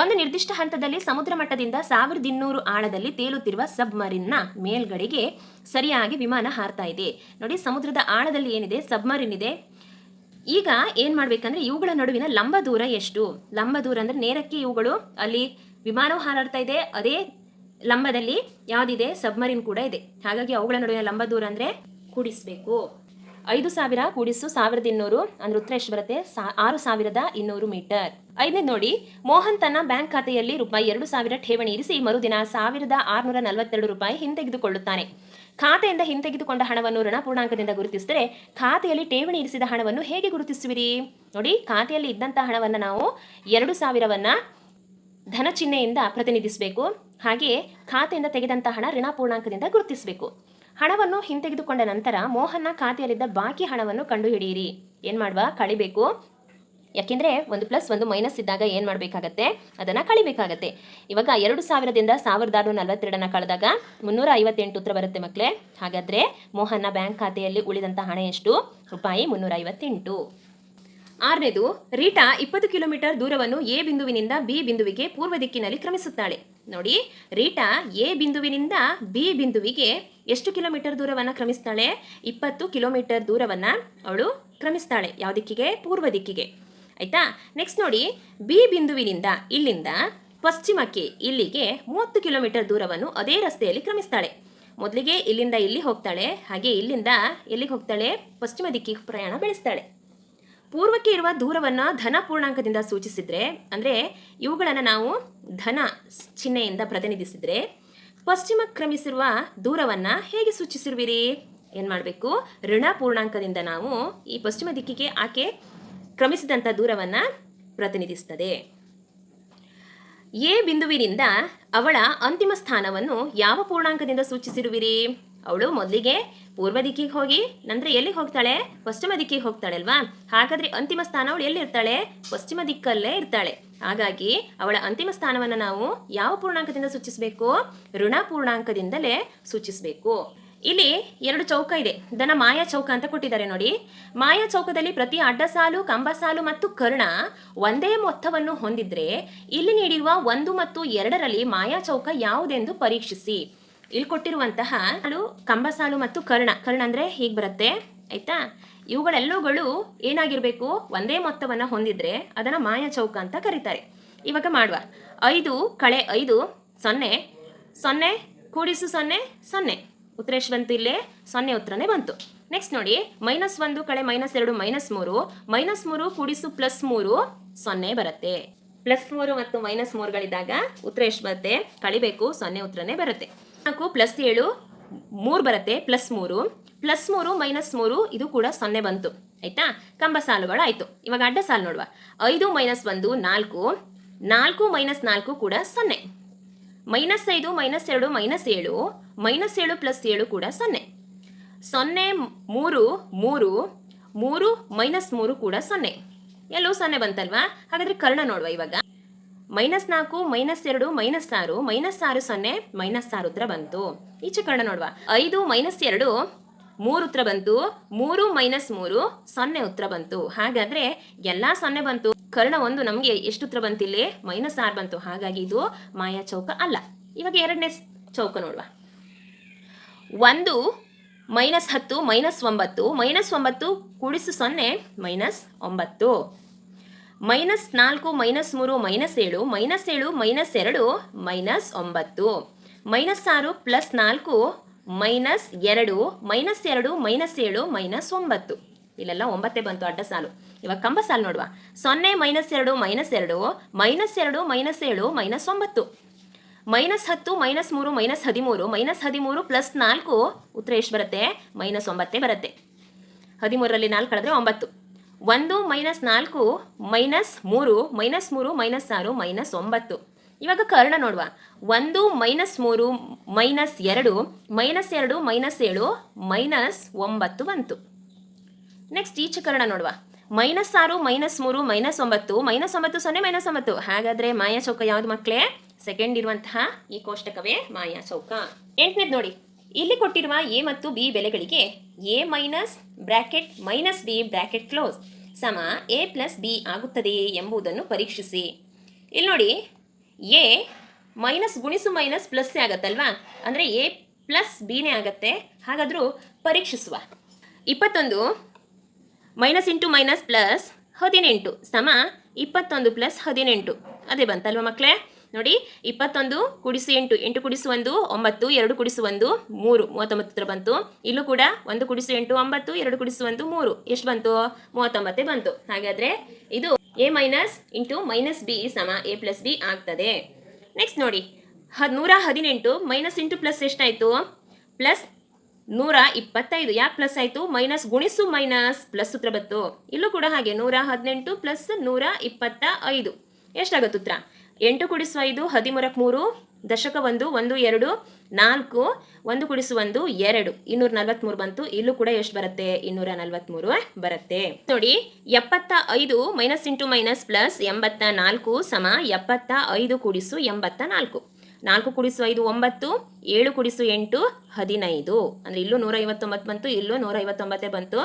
ಒಂದು ನಿರ್ದಿಷ್ಟ ಹಂತದಲ್ಲಿ ಸಮುದ್ರ ಮಟ್ಟದಿಂದ 1200 ಆಳದಲ್ಲಿ ತೇಲುತ್ತಿರುವ ಸಬ್ಮರಿನ್ನ ಮೇಲ್ಗಡೆಗೆ ಸರಿಯಾಗಿ ವಿಮಾನ ಹಾರ್ತಾ ಇದೆ. ನೋಡಿ, ಸಮುದ್ರದ ಆಳದಲ್ಲಿ ಏನಿದೆ? ಸಬ್ಮರಿನ್ ಇದೆ. ಈಗ ಏನು ಮಾಡಬೇಕಂದ್ರೆ ಇವುಗಳ ನಡುವಿನ ಲಂಬ ದೂರ ಎಷ್ಟು? ಲಂಬ ದೂರ ಅಂದರೆ ನೇರಕ್ಕೆ ಇವುಗಳು, ಅಲ್ಲಿ ವಿಮಾನವು ಹಾರಾಡ್ತಾ ಇದೆ, ಅದೇ ಲಂಬದಲ್ಲಿ ಯಾವುದಿದೆ? ಸಬ್ಮರಿನ್ ಕೂಡ ಇದೆ. ಹಾಗಾಗಿ ಅವುಗಳ ನಡುವಿನ ಲಂಬ ದೂರ ಅಂದರೆ ಕೂಡಿಸಬೇಕು. 5000 ಕೂಡಿಸು 1200 ಅಂದ್ರೆ ಉತ್ತರ ಎಷ್ಟು ಬರುತ್ತೆ? 6200 ಮೀಟರ್. 5ನೇ ನೋಡಿ, ಮೋಹನ್ ತನ್ನ ಬ್ಯಾಂಕ್ ಖಾತೆಯಲ್ಲಿ ₹2000 ಠೇವಣಿ ಇರಿಸಿ ಮರುದಿನ ₹1642 ಹಿಂತೆಗೆದುಕೊಳ್ಳುತ್ತಾನೆ. ಖಾತೆಯಿಂದ ಹಿಂತೆಗೆದುಕೊಂಡ ಹಣವನ್ನು ಋಣಪೂರ್ಣಾಂಕದಿಂದ ಗುರುತಿಸಿದರೆ ಖಾತೆಯಲ್ಲಿ ಠೇವಣಿ ಇರಿಸಿದ ಹಣವನ್ನು ಹೇಗೆ ಗುರುತಿಸುವಿರಿ? ನೋಡಿ, ಖಾತೆಯಲ್ಲಿ ಇದ್ದಂತಹ ಹಣವನ್ನು ನಾವು 2000ವನ್ನು ಧನ ಚಿಹ್ನೆಯಿಂದ ಪ್ರತಿನಿಧಿಸಬೇಕು. ಹಾಗೆಯೇ ಖಾತೆಯಿಂದ ತೆಗೆದಂಥ ಹಣ ಋಣಪೂರ್ಣಾಂಕದಿಂದ ಗುರುತಿಸಬೇಕು. ಹಣವನ್ನು ಹಿಂತೆಗೆದುಕೊಂಡ ನಂತರ ಮೋಹನ್ನ ಖಾತೆಯಲ್ಲಿದ್ದ ಬಾಕಿ ಹಣವನ್ನು ಕಂಡುಹಿಡಿಯಿರಿ. ಏನು ಮಾಡುವ? ಕಳಿಬೇಕು. ಯಾಕೆಂದರೆ 1 + 1 ಮೈನಸ್ ಇದ್ದಾಗ ಏನು ಮಾಡಬೇಕಾಗತ್ತೆ? ಅದನ್ನು ಕಳಿಬೇಕಾಗತ್ತೆ. ಇವಾಗ 2000ದಿಂದ 1642 ಕಳೆದಾಗ 358 ಉತ್ತರ ಬರುತ್ತೆ ಮಕ್ಕಳೇ. ಹಾಗಾದರೆ ಮೋಹನ್ನ ಬ್ಯಾಂಕ್ ಖಾತೆಯಲ್ಲಿ ಉಳಿದಂಥ ಹಣ ಎಷ್ಟು? ₹358. 6ನೇದು, ರೀಟಾ 20 ಕಿಲೋಮೀಟರ್ ದೂರವನ್ನು ಎ ಬಿಂದುವಿನಿಂದ ಬಿ ಬಿಂದುವಿಗೆ ಪೂರ್ವ ದಿಕ್ಕಿನಲ್ಲಿ ಕ್ರಮಿಸುತ್ತಾಳೆ. ನೋಡಿ, ರೀಟಾ ಎ ಬಿಂದುವಿನಿಂದ ಬಿ ಬಿಂದುವಿಗೆ ಎಷ್ಟು ಕಿಲೋಮೀಟರ್ ದೂರವನ್ನು ಕ್ರಮಿಸ್ತಾಳೆ? 20 ಕಿಲೋಮೀಟರ್ ದೂರವನ್ನು ಅವಳು ಕ್ರಮಿಸ್ತಾಳೆ. ಯಾವ ದಿಕ್ಕಿಗೆ? ಪೂರ್ವ ದಿಕ್ಕಿಗೆ. ಆಯಿತಾ? ನೆಕ್ಸ್ಟ್ ನೋಡಿ, ಬಿ ಬಿಂದುವಿನಿಂದ ಇಲ್ಲಿಂದ ಪಶ್ಚಿಮಕ್ಕೆ ಇಲ್ಲಿಗೆ 30 ಕಿಲೋಮೀಟರ್ ದೂರವನ್ನು ಅದೇ ರಸ್ತೆಯಲ್ಲಿ ಕ್ರಮಿಸ್ತಾಳೆ. ಮೊದಲಿಗೆ ಇಲ್ಲಿಂದ ಇಲ್ಲಿ ಹೋಗ್ತಾಳೆ, ಹಾಗೆ ಇಲ್ಲಿಂದ ಎಲ್ಲಿಗೆ ಹೋಗ್ತಾಳೆ? ಪಶ್ಚಿಮ ದಿಕ್ಕಿಗೆ ಪ್ರಯಾಣ ಬೆಳೆಸ್ತಾಳೆ. ಪೂರ್ವಕ್ಕೆ ಇರುವ ದೂರವನ್ನು ಧನ ಪೂರ್ಣಾಂಕದಿಂದ ಸೂಚಿಸಿದರೆ, ಅಂದರೆ ಇವುಗಳನ್ನು ನಾವು ಧನ ಚಿಹ್ನೆಯಿಂದ ಪ್ರತಿನಿಧಿಸಿದರೆ, ಪಶ್ಚಿಮ ಕ್ರಮಿಸಿರುವ ದೂರವನ್ನು ಹೇಗೆ ಸೂಚಿಸಿರುವಿರಿ? ಏನು ಮಾಡಬೇಕು? ಋಣ ಪೂರ್ಣಾಂಕದಿಂದ ನಾವು ಈ ಪಶ್ಚಿಮ ದಿಕ್ಕಿಗೆ ಆಕೆ ಕ್ರಮಿಸಿದಂಥ ದೂರವನ್ನು ಪ್ರತಿನಿಧಿಸ್ತದೆ. ಎ ಬಿಂದುವಿನಿಂದ ಅವಳ ಅಂತಿಮ ಸ್ಥಾನವನ್ನು ಯಾವ ಪೂರ್ಣಾಂಕದಿಂದ ಸೂಚಿಸಿರುವಿರಿ? ಅವಳು ಮೊದಲಿಗೆ ಪೂರ್ವ ದಿಕ್ಕಿಗೆ ಹೋಗಿ ನಂತರ ಎಲ್ಲಿಗೆ ಹೋಗ್ತಾಳೆ? ಪಶ್ಚಿಮ ದಿಕ್ಕಿಗೆ ಹೋಗ್ತಾಳೆ ಅಲ್ವಾ? ಹಾಗಾದರೆ ಅಂತಿಮ ಸ್ಥಾನ ಅವಳು ಎಲ್ಲಿರ್ತಾಳೆ? ಪಶ್ಚಿಮ ದಿಕ್ಕಲ್ಲೇ ಇರ್ತಾಳೆ. ಹಾಗಾಗಿ ಅವಳ ಅಂತಿಮ ಸ್ಥಾನವನ್ನು ನಾವು ಯಾವ ಪೂರ್ಣಾಂಕದಿಂದ ಸೂಚಿಸಬೇಕು? ಋಣ ಪೂರ್ಣಾಂಕದಿಂದಲೇ ಸೂಚಿಸಬೇಕು. ಇಲ್ಲಿ 2 ಚೌಕ ಇದೆ. ಇದನ್ನು ಮಾಯಾ ಚೌಕ ಅಂತ ಕೊಟ್ಟಿದ್ದಾರೆ ನೋಡಿ. ಮಾಯಾ ಚೌಕದಲ್ಲಿ ಪ್ರತಿ ಅಡ್ಡಸಾಲು, ಕಂಬಸಾಲು ಮತ್ತು ಕರ್ಣ ಒಂದೇ ಮೊತ್ತವನ್ನು ಹೊಂದಿದ್ರೆ ಇಲ್ಲಿ ನೀಡಿರುವ 1 ಮತ್ತು 2ರಲ್ಲಿ ಮಾಯಾ ಚೌಕ ಯಾವುದೆಂದು ಪರೀಕ್ಷಿಸಿ. ಇಲ್ಲಿ ಕೊಟ್ಟಿರುವಂತಹ ಕಂಬಸಾಲು ಮತ್ತು ಕರ್ಣ ಅಂದರೆ ಹೀಗೆ ಬರುತ್ತೆ. ಆಯ್ತಾ? ಇವುಗಳೆಲ್ಲವುಗಳು ಏನಾಗಿರಬೇಕು? ಒಂದೇ ಮೊತ್ತವನ್ನು ಹೊಂದಿದ್ರೆ ಅದನ್ನು ಮಾಯಾ ಚೌಕ ಅಂತ ಕರೀತಾರೆ. ಇವಾಗ ಮಾಡುವ. 5 + 5 0, 0 ಕೂಡಿಸು 0 0. ಉತ್ತರ ಎಷ್ಟು ಬಂತು? ಇಲ್ಲೇ 0 ಉತ್ತರನೇ ಬಂತು. ನೆಕ್ಸ್ಟ್ ನೋಡಿ, -1 + -2 -3, -3 ಕೂಡಿಸು +3 0 ಬರುತ್ತೆ. +3 ಮತ್ತು -3ಗಳಿದ್ದಾಗ ಉತ್ತರ ಎಷ್ಟು ಬರುತ್ತೆ? ಕಳಿಬೇಕು, 0 ಉತ್ತರನೇ ಬರುತ್ತೆ. 4 + 7 3 ಬರುತ್ತೆ, +3 +3 - 3 ಇದು ಕೂಡ 0 ಬಂತು. ಆಯ್ತಾ? ಕಂಬ ಸಾಲುಗಳು ಆಯಿತು. ಇವಾಗ ಅಡ್ಡ ಸಾಲು ನೋಡುವ. 5 - 1 4, 4 - 4 ಕೂಡ 0, -5 - 2 -7, -7 + 7 ಕೂಡ 0, 0 3 3 -3 ಕೂಡ 0. ಎಲ್ಲೂ 0 ಬಂತಲ್ವಾ? ಹಾಗಾದರೆ ಕರ್ಣ ನೋಡುವ. ಇವಾಗ -4 -2 -6 -6 0 -6 ಉತ್ತರ ಬಂತು. ಈಚೆ ಕರ್ಣ ನೋಡುವ. 5 - 2 3 ಉತ್ತರ ಬಂತು, 3 - 3 0 ಉತ್ತರ ಬಂತು. ಹಾಗಾದರೆ ಎಲ್ಲ 0 ಬಂತು. ಕರ್ಣ 1 ನಮಗೆ ಎಷ್ಟು ಉತ್ತರ ಬಂತಿಲ್ಲಿ? -6 ಬಂತು. ಹಾಗಾಗಿ ಇದು ಮಾಯಾ ಚೌಕ ಅಲ್ಲ. ಇವಾಗ 2ನೇ ಚೌಕ ನೋಡುವ. 1 - 10 -9 -9 ಕೂಡಿಸು 0 -9, -4 -3 -7 -7 -2 -9, -6 +4 -2 -2 -7 ಇಲ್ಲೆಲ್ಲ 9 ಬಂತು ಅಡ್ಡ ಸಾಲು. ಇವಾಗ ಕಂಬ ಸಾಲು ನೋಡುವ. 0 - 2 -2 -2 -7 -9, -10 -3 -13 -13 ಪ್ಲಸ್ 4 ಉತ್ತರ ಎಷ್ಟು ಬರುತ್ತೆ? -9 ಬರುತ್ತೆ. 13ರಲ್ಲಿ 4 ಕಳೆದ್ರೆ 9. 1 -4 -3 -3 -6 -9. ಇವಾಗ ಕರ್ಣ ನೋಡುವ. 1 -3 -2 -2 -7 -9 ಬಂತು. ನೆಕ್ಸ್ಟ್ ಈಚೆ ಕರ್ಣ ನೋಡುವ. -6 -3 -9 -9 0 -9. ಹಾಗಾದ್ರೆ ಮಾಯಾ ಚೌಕ ಯಾವ್ದು ಮಕ್ಕಳೇ? ಸೆಕೆಂಡ್ ಇರುವಂತಹ ಈ ಕೋಷ್ಟಕವೇ ಮಾಯಾ ಚೌಕ. 8ನೇದು ನೋಡಿ. ಇಲ್ಲಿ ಕೊಟ್ಟಿರುವ ಎ ಮತ್ತು ಬಿ ಬೆಲೆಗಳಿಗೆ A minus bracket minus B bracket close ಸಮ ಎ ಪ್ಲಸ್ ಬಿ ಆಗುತ್ತದೆಯೇ ಎಂಬುದನ್ನು ಪರೀಕ್ಷಿಸಿ. ಇಲ್ಲಿ ನೋಡಿ, ಎ ಮೈನಸ್ ಗುಣಿಸು ಮೈನಸ್ ಪ್ಲಸ್ಸೇ ಆಗತ್ತಲ್ವಾ? ಅಂದರೆ ಎ ಪ್ಲಸ್ ಬಿನೇ ಆಗತ್ತೆ. ಹಾಗಾದರೂ ಪರೀಕ್ಷಿಸುವ. 21 ಮೈನಸ್ ಇಂಟು ಮೈನಸ್ ಪ್ಲಸ್ 18 ಸಮ 21 ಪ್ಲಸ್ 18 ಅದೇ ಬಂತಲ್ವ ಮಕ್ಕಳೇ? ನೋಡಿ, 21 ಕೂಡಿಸು 8 8 ಕೂಡಿಸು 1 9 2 ಕೂಡಿಸು 1 3 39 ಹತ್ರ ಬಂತು. ಇಲ್ಲೂ ಕೂಡ 1 ಕೂಡಿಸು 8 9 2 ಕೂಡಿಸು 1 3 ಎಷ್ಟು ಬಂತು? 39 ಬಂತು. ಹಾಗಾದರೆ ಇದು A minus into minus B ಸಮ ಎ ಪ್ಲಸ್ ಬಿ ಆಗ್ತದೆ. ನೆಕ್ಸ್ಟ್ ನೋಡಿ, 118 ಮೈನಸ್ ಇಂಟು ಪ್ಲಸ್ ಎಷ್ಟಾಯಿತು? ಪ್ಲಸ್ 125. ಯಾಕೆ ಪ್ಲಸ್ ಆಯಿತು? ಮೈನಸ್ ಗುಣಿಸು ಮೈನಸ್ ಪ್ಲಸ್ ಉತ್ತರ ಬಂತು. ಇಲ್ಲೂ ಕೂಡ ಹಾಗೆ 118 ಪ್ಲಸ್ 125 ಎಷ್ಟಾಗುತ್ತೆ ಉತ್ತರ? 8 ಕೂಡಿಸು 5 13ಕ್ಕೆ 3 ದಶಕ 1 1 2 4 1 ಕೂಡಿಸು 1 2 243 ಬಂತು. ಇಲ್ಲೂ ಕೂಡ ಎಷ್ಟು ಬರುತ್ತೆ? 243 ಬರುತ್ತೆ. ನೋಡಿ, 75 ಮೈನಸ್ ಇಂಟು ಮೈನಸ್ ಪ್ಲಸ್ 84 ಸಮ 75 ಕೂಡಿಸು 84. 4 ಕೂಡಿಸು 5 9 7 ಕೂಡಿಸು 8 15. ಅಂದರೆ ಇಲ್ಲೂ 159 ಬಂತು, ಇಲ್ಲೂ 159 ಬಂತು.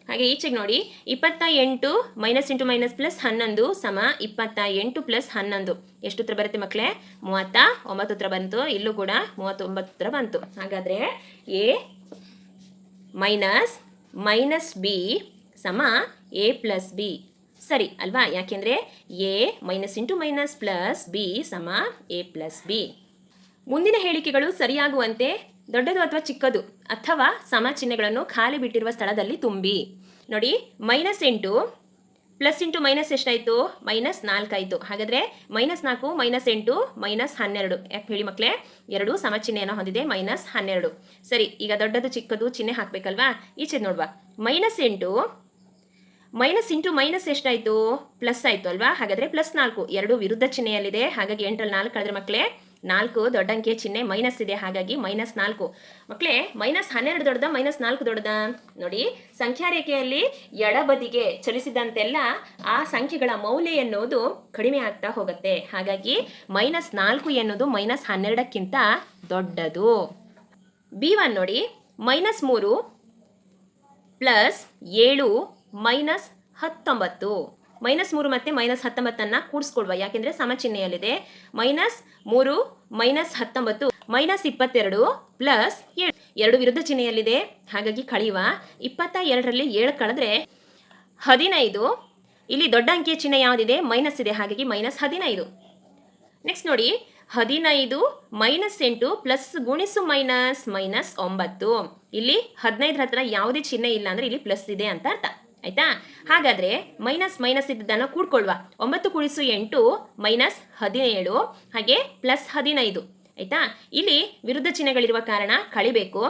ಹಾಗೆ ಈಚೆಗೆ ನೋಡಿ, 28 ಮೈನಸ್ ಇಂಟು ಮೈನಸ್ ಪ್ಲಸ್ 11 ಸಮ 28 ಪ್ಲಸ್ 11 ಎಷ್ಟು ಉತ್ತರ ಬರುತ್ತೆ ಮಕ್ಕಳೇ? 39 ಉತ್ತರ ಬಂತು. ಇಲ್ಲೂ ಕೂಡ 39 ಉತ್ತರ ಬಂತು. ಹಾಗಾದರೆ ಎ ಮೈನಸ್ ಮೈನಸ್ ಬಿ ಸಮ ಎ ಪ್ಲಸ್ ಬಿ ಸರಿ ಅಲ್ವಾ? ಯಾಕೆಂದರೆ A minus into minus plus B ಸಮ ಎ ಪ್ಲಸ್ ಬಿ. ಮುಂದಿನ ಹೇಳಿಕೆಗಳು ಸರಿಯಾಗುವಂತೆ ದೊಡ್ಡದು ಅಥವಾ ಚಿಕ್ಕದು ಅಥವಾ ಸಮ ಚಿಹ್ನೆಗಳನ್ನು ಖಾಲಿ ಬಿಟ್ಟಿರುವ ಸ್ಥಳದಲ್ಲಿ ತುಂಬಿ. ನೋಡಿ, -8 ಪ್ಲಸ್ ಇಂಟು ಮೈನಸ್ ಎಷ್ಟಾಯಿತು? -4 ಆಯಿತು. ಹಾಗಾದರೆ -4 -8 -12 ಯಾಕೆ ಹೇಳಿ ಮಕ್ಕಳೇ? ಎರಡು ಸಮ ಚಿಹ್ನೆಯನ್ನು ಹೊಂದಿದೆ, -12. ಸರಿ, ಈಗ ದೊಡ್ಡದು ಚಿಕ್ಕದು ಚಿಹ್ನೆ ಹಾಕಬೇಕಲ್ವಾ? ಈಚೆ ನೋಡುವ. -8 ಮೈನಸ್ ಇಂಟು ಮೈನಸ್ ಎಷ್ಟಾಯಿತು? ಪ್ಲಸ್ ಆಯಿತು ಅಲ್ವಾ? ಹಾಗಾದರೆ +4 ಎರಡು ವಿರುದ್ಧ ಚಿಹ್ನೆಯಲ್ಲಿದೆ. ಹಾಗಾಗಿ 8ರಲ್ಲಿ 4 ಕಳೆದ್ರೆ ಮಕ್ಕಳೇ 4 ದೊಡ್ಡ ಅಂಕಿಯ ಚಿಹ್ನೆ ಮೈನಸ್ ಇದೆ. ಹಾಗಾಗಿ -4 ಮಕ್ಕಳೇ. -12 ದೊಡ್ಡದ -4 ದೊಡ್ಡದ? ನೋಡಿ, ಸಂಖ್ಯಾ ರೇಖೆಯಲ್ಲಿ ಎಡಬದಿಗೆ ಚಲಿಸಿದಂತೆಲ್ಲ ಆ ಸಂಖ್ಯೆಗಳ ಮೌಲ್ಯ ಎನ್ನುವುದು ಕಡಿಮೆ ಆಗ್ತಾ ಹೋಗುತ್ತೆ. ಹಾಗಾಗಿ -4 ಎನ್ನುವುದು -12ಕ್ಕಿಂತ ದೊಡ್ಡದು. B1 ನೋಡಿ, -3 ಪ್ಲಸ್ 7 -19 -3 ಮತ್ತು -19 ಕೂಡಿಸ್ಕೊಳ್ವಾ, ಯಾಕೆಂದರೆ ಸಮ ಚಿಹ್ನೆಯಲ್ಲಿದೆ. -3 -19 -22 ಪ್ಲಸ್ 7 ಎರಡು ವಿರುದ್ಧ ಚಿಹ್ನೆಯಲ್ಲಿದೆ. ಹಾಗಾಗಿ ಕಳೆಯುವ. 22ರಲ್ಲಿ 7 ಕಳೆದ್ರೆ 15. ಇಲ್ಲಿ ದೊಡ್ಡ ಅಂಕಿಯ ಚಿಹ್ನೆ ಯಾವುದಿದೆ? ಮೈನಸ್ ಇದೆ. ಹಾಗಾಗಿ -15. ನೆಕ್ಸ್ಟ್ ನೋಡಿ, 15 -8 ಪ್ಲಸ್ ಗುಣಿಸು ಮೈನಸ್ -9. ಇಲ್ಲಿ 15 ಹತ್ರ ಯಾವುದೇ ಚಿಹ್ನೆ ಇಲ್ಲ ಅಂದರೆ ಇಲ್ಲಿ ಪ್ಲಸ್ ಇದೆ ಅಂತ ಅರ್ಥ ಆಯ್ತಾ? ಹಾಗಾದರೆ ಮೈನಸ್ ಇದ್ದದನ್ನು ಕೂಡ್ಕೊಳ್ವಾ. 9 ಕೂಡಿಸು 8 -17 ಹಾಗೆ ಪ್ಲಸ್ 15 ಆಯ್ತಾ? ಇಲ್ಲಿ ವಿರುದ್ಧ ಚಿಹ್ನೆಗಳಿರುವ ಕಾರಣ ಕಳಿಬೇಕು.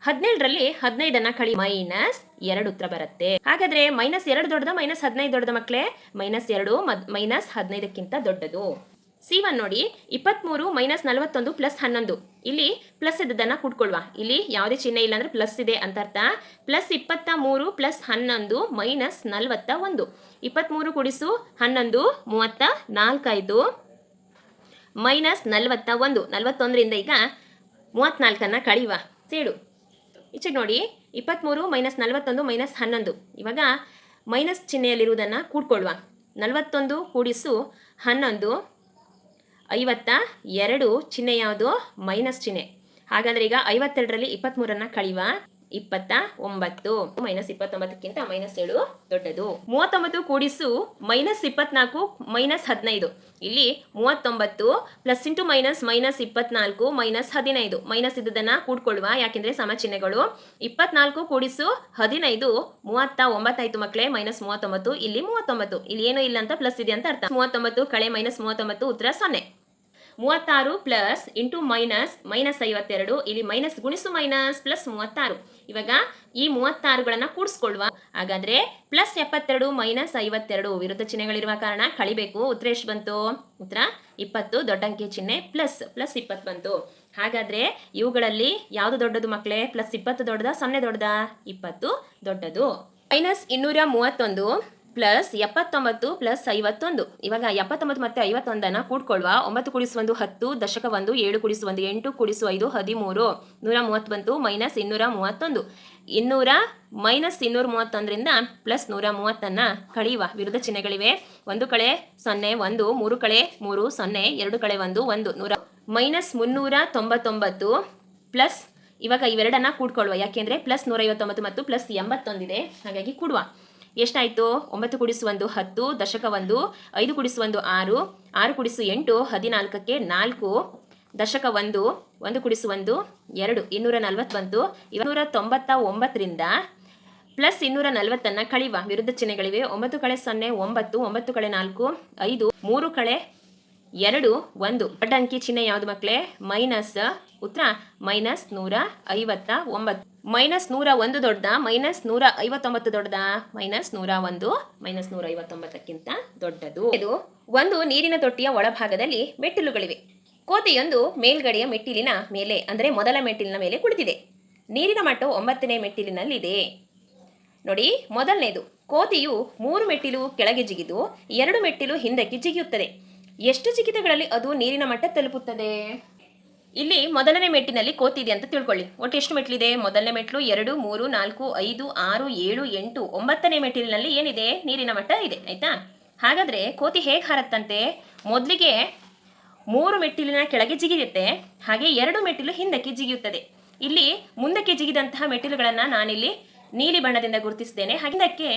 17ರಲ್ಲಿ 15 ಕಳಿ -2 ಉತ್ತರ ಬರುತ್ತೆ. ಹಾಗಾದರೆ -2 ದೊಡ್ಡದ -15 ದೊಡ್ಡದ ಮಕ್ಕಳೇ? -2 -15ಕ್ಕಿಂತ ದೊಡ್ಡದು. C1 ನೋಡಿ, 23 -41 ಪ್ಲಸ್ 11. ಇಲ್ಲಿ ಪ್ಲಸ್ ಇದ್ದದನ್ನು ಕೂಡ್ಕೊಳ್ವಾ. ಇಲ್ಲಿ ಯಾವುದೇ ಚಿಹ್ನೆ ಇಲ್ಲ ಅಂದರೆ ಪ್ಲಸ್ ಇದೆ ಅಂತ ಅರ್ಥ. +23 ಪ್ಲಸ್ 11 -41. 23 ಕೂಡಿಸು 11 34 ಆಯಿತು. -41 41ರಿಂದ ಈಗ 34 ಕಳೆಯುವ. ಸೇಡು ಈಚೆಗೆ ನೋಡಿ, 23 -41 -11. ಇವಾಗ ಮೈನಸ್ ಚಿಹ್ನೆಯಲ್ಲಿರುವುದನ್ನು ಕೂಡ್ಕೊಳ್ವಾ. 41 ಕೂಡಿಸು 11 52 ಚಿಹ್ನೆ ಯಾವುದು? ಮೈನಸ್ ಚಿಹ್ನೆ. ಹಾಗಾದರೆ ಈಗ 52ರಲ್ಲಿ 23 ಕಳೆಯುವ. 29 -29ಕ್ಕಿಂತ -7 ದೊಡ್ಡದು. 39 ಕೂಡಿಸು -24 -15. ಇಲ್ಲಿ 39 ಪ್ಲಸ್ ಇಂಟು ಮೈನಸ್ -24 -15 ಮೈನಸ್ ಇದ್ದದನ್ನು ಕೂಡ್ಕೊಳ್ಳುವ, ಯಾಕೆಂದರೆ ಸಮ ಚಿಹ್ನೆಗಳು. 24 ಕೂಡಿಸು 15 39 ಆಯಿತು ಮಕ್ಕಳೇ. -39 ಇಲ್ಲಿ 39. ಇಲ್ಲಿ ಏನೂ ಇಲ್ಲ ಅಂತ ಪ್ಲಸ್ ಇದೆ ಅಂತ ಅರ್ಥ. 39 ಕಳೆ -39 ಉತ್ತರ 0. 36 ಪ್ಲಸ್ ಇಂಟು ಮೈನಸ್ -52, ಇಲ್ಲಿ ಮೈನಸ್ ಗುಣಿಸು ಮೈನಸ್ ಪ್ಲಸ್ 36. ಇವಾಗ ಈ 36ಗಳನ್ನು ಕೂಡಿಸ್ಕೊಳ್ಳುವ. ಹಾಗಾದ್ರೆ +72 -52 ವಿರುದ್ಧ ಚಿಹ್ನೆಗಳಿರುವ ಕಾರಣ ಕಳಿಬೇಕು. ಉತ್ತರ ಎಷ್ಟು ಬಂತು? ಉತ್ತರ 20. ದೊಡ್ಡ ಅಂಕಿ ಚಿಹ್ನೆ ಪ್ಲಸ್ 20 ಬಂತು. ಹಾಗಾದ್ರೆ ಇವುಗಳಲ್ಲಿ ಯಾವುದು ದೊಡ್ಡದು ಮಕ್ಕಳೇ? +20 ದೊಡ್ಡದಾ 0 ದೊಡ್ಡದಾ? 20 ದೊಡ್ಡದು. -231 ಪ್ಲಸ್ 79 ಪ್ಲಸ್ 51. ಇವಾಗ 79 ಮತ್ತು 51 ಕೂಡ್ಕೊಳ್ಳುವ. 9 × 1 10, ದಶಕ 1, 7 × 1 8, × 5 13, 130 ಬಂತು. -231. 200 -231ರಿಂದ +130 ಕಳೆಯುವ. ವಿರುದ್ಧ ಚಿಹ್ನೆಗಳಿವೆ. 1 ಕಳೆ 0 1, 3 ಕಳೆ 3 0, 2 ಕಳೆ 1 1, -399 ಪ್ಲಸ್ ಇವಾಗ ಇವೆರಡನ್ನ ಕೂಡ್ಕೊಳ್ಳುವ. ಯಾಕೆಂದ್ರೆ +159 ಮತ್ತು +81 ಇದೆ, ಹಾಗಾಗಿ ಕೂಡುವ. ಎಷ್ಟಾಯಿತು? 9 × 1 10, ದಶಕ 1, 5 × 1 6, 6 × 8 14ಕ್ಕೆ 4, ದಶಕ 1, 1 × 1 2, 240 ಬಂತು. 299ರಿಂದ +240 ಕಳೆಯುವ. ವಿರುದ್ಧ ಚಿಹ್ನೆಗಳಿವೆ. 9 ಕಳೆ 0 9, 9 ಕಳೆ 4 5, 3 ಕಳೆ 2 1. ದೊಡ್ಡ ಅಂಕಿ ಚಿಹ್ನೆ ಯಾವುದು ಮಕ್ಕಳೇ? ಮೈನಸ್. ಉತ್ತರ -159. -101 ದೊಡ್ಡದಾ -159 ದೊಡ್ಡದಾ? -101 -159ಕ್ಕಿಂತ ದೊಡ್ಡದು. ಇದು ಒಂದು ನೀರಿನ ತೊಟ್ಟಿಯ ಒಳಭಾಗದಲ್ಲಿ ಮೆಟ್ಟಿಲುಗಳಿವೆ. ಕೋತಿಯೊಂದು ಮೇಲ್ಗಡೆಯ ಮೆಟ್ಟಿಲಿನ ಮೇಲೆ ಅಂದರೆ ಮೊದಲ ಮೆಟ್ಟಿಲಿನ ಮೇಲೆ ಕುಳಿತಿದೆ. ನೀರಿನ ಮಟ್ಟವು 9ನೇ ಮೆಟ್ಟಿಲಿನಲ್ಲಿದೆ. ನೋಡಿ, ಮೊದಲನೇದು, ಕೋತಿಯು 3 ಮೆಟ್ಟಿಲು ಕೆಳಗೆ ಜಿಗಿದು 2 ಮೆಟ್ಟಿಲು ಹಿಂದಕ್ಕೆ ಜಿಗಿಯುತ್ತದೆ. ಎಷ್ಟು ಜಿಗಿತಗಳಲ್ಲಿ ಅದು ನೀರಿನ ಮಟ್ಟ ತಲುಪುತ್ತದೆ? ಇಲ್ಲಿ ಮೊದಲನೇ ಮೆಟ್ಟಿನಲ್ಲಿ ಕೋತಿ ಇದೆ ಅಂತ ತಿಳ್ಕೊಳ್ಳಿ. ಒಟ್ಟು ಎಷ್ಟು ಮೆಟ್ಲಿದೆ? ಮೊದಲನೇ ಮೆಟ್ಲು 2 3 4 5 6 7 8, 9ನೇ ಮೆಟ್ಟಿಲಿನಲ್ಲಿ ಏನಿದೆ? ನೀರಿನ ಮಟ್ಟ ಇದೆ. ಆಯ್ತಾ? ಹಾಗಾದ್ರೆ ಕೋತಿ ಹೇಗೆ ಹಾರತ್ತಂತೆ? ಮೊದಲಿಗೆ 3 ಮೆಟ್ಟಿಲಿನ ಕೆಳಗೆ ಜಿಗಿಯುತ್ತೆ, ಹಾಗೆ 2 ಮೆಟ್ಟಿಲು ಹಿಂದಕ್ಕೆ ಜಿಗಿಯುತ್ತದೆ. ಇಲ್ಲಿ ಮುಂದಕ್ಕೆ ಜಿಗಿದಂತಹ ಮೆಟ್ಟಿಲುಗಳನ್ನು ನಾನಿಲ್ಲಿ ನೀಲಿ ಬಣ್ಣದಿಂದ ಗುರುತಿಸಿದ್ದೇನೆ. ಹಿಂದಕ್ಕೆ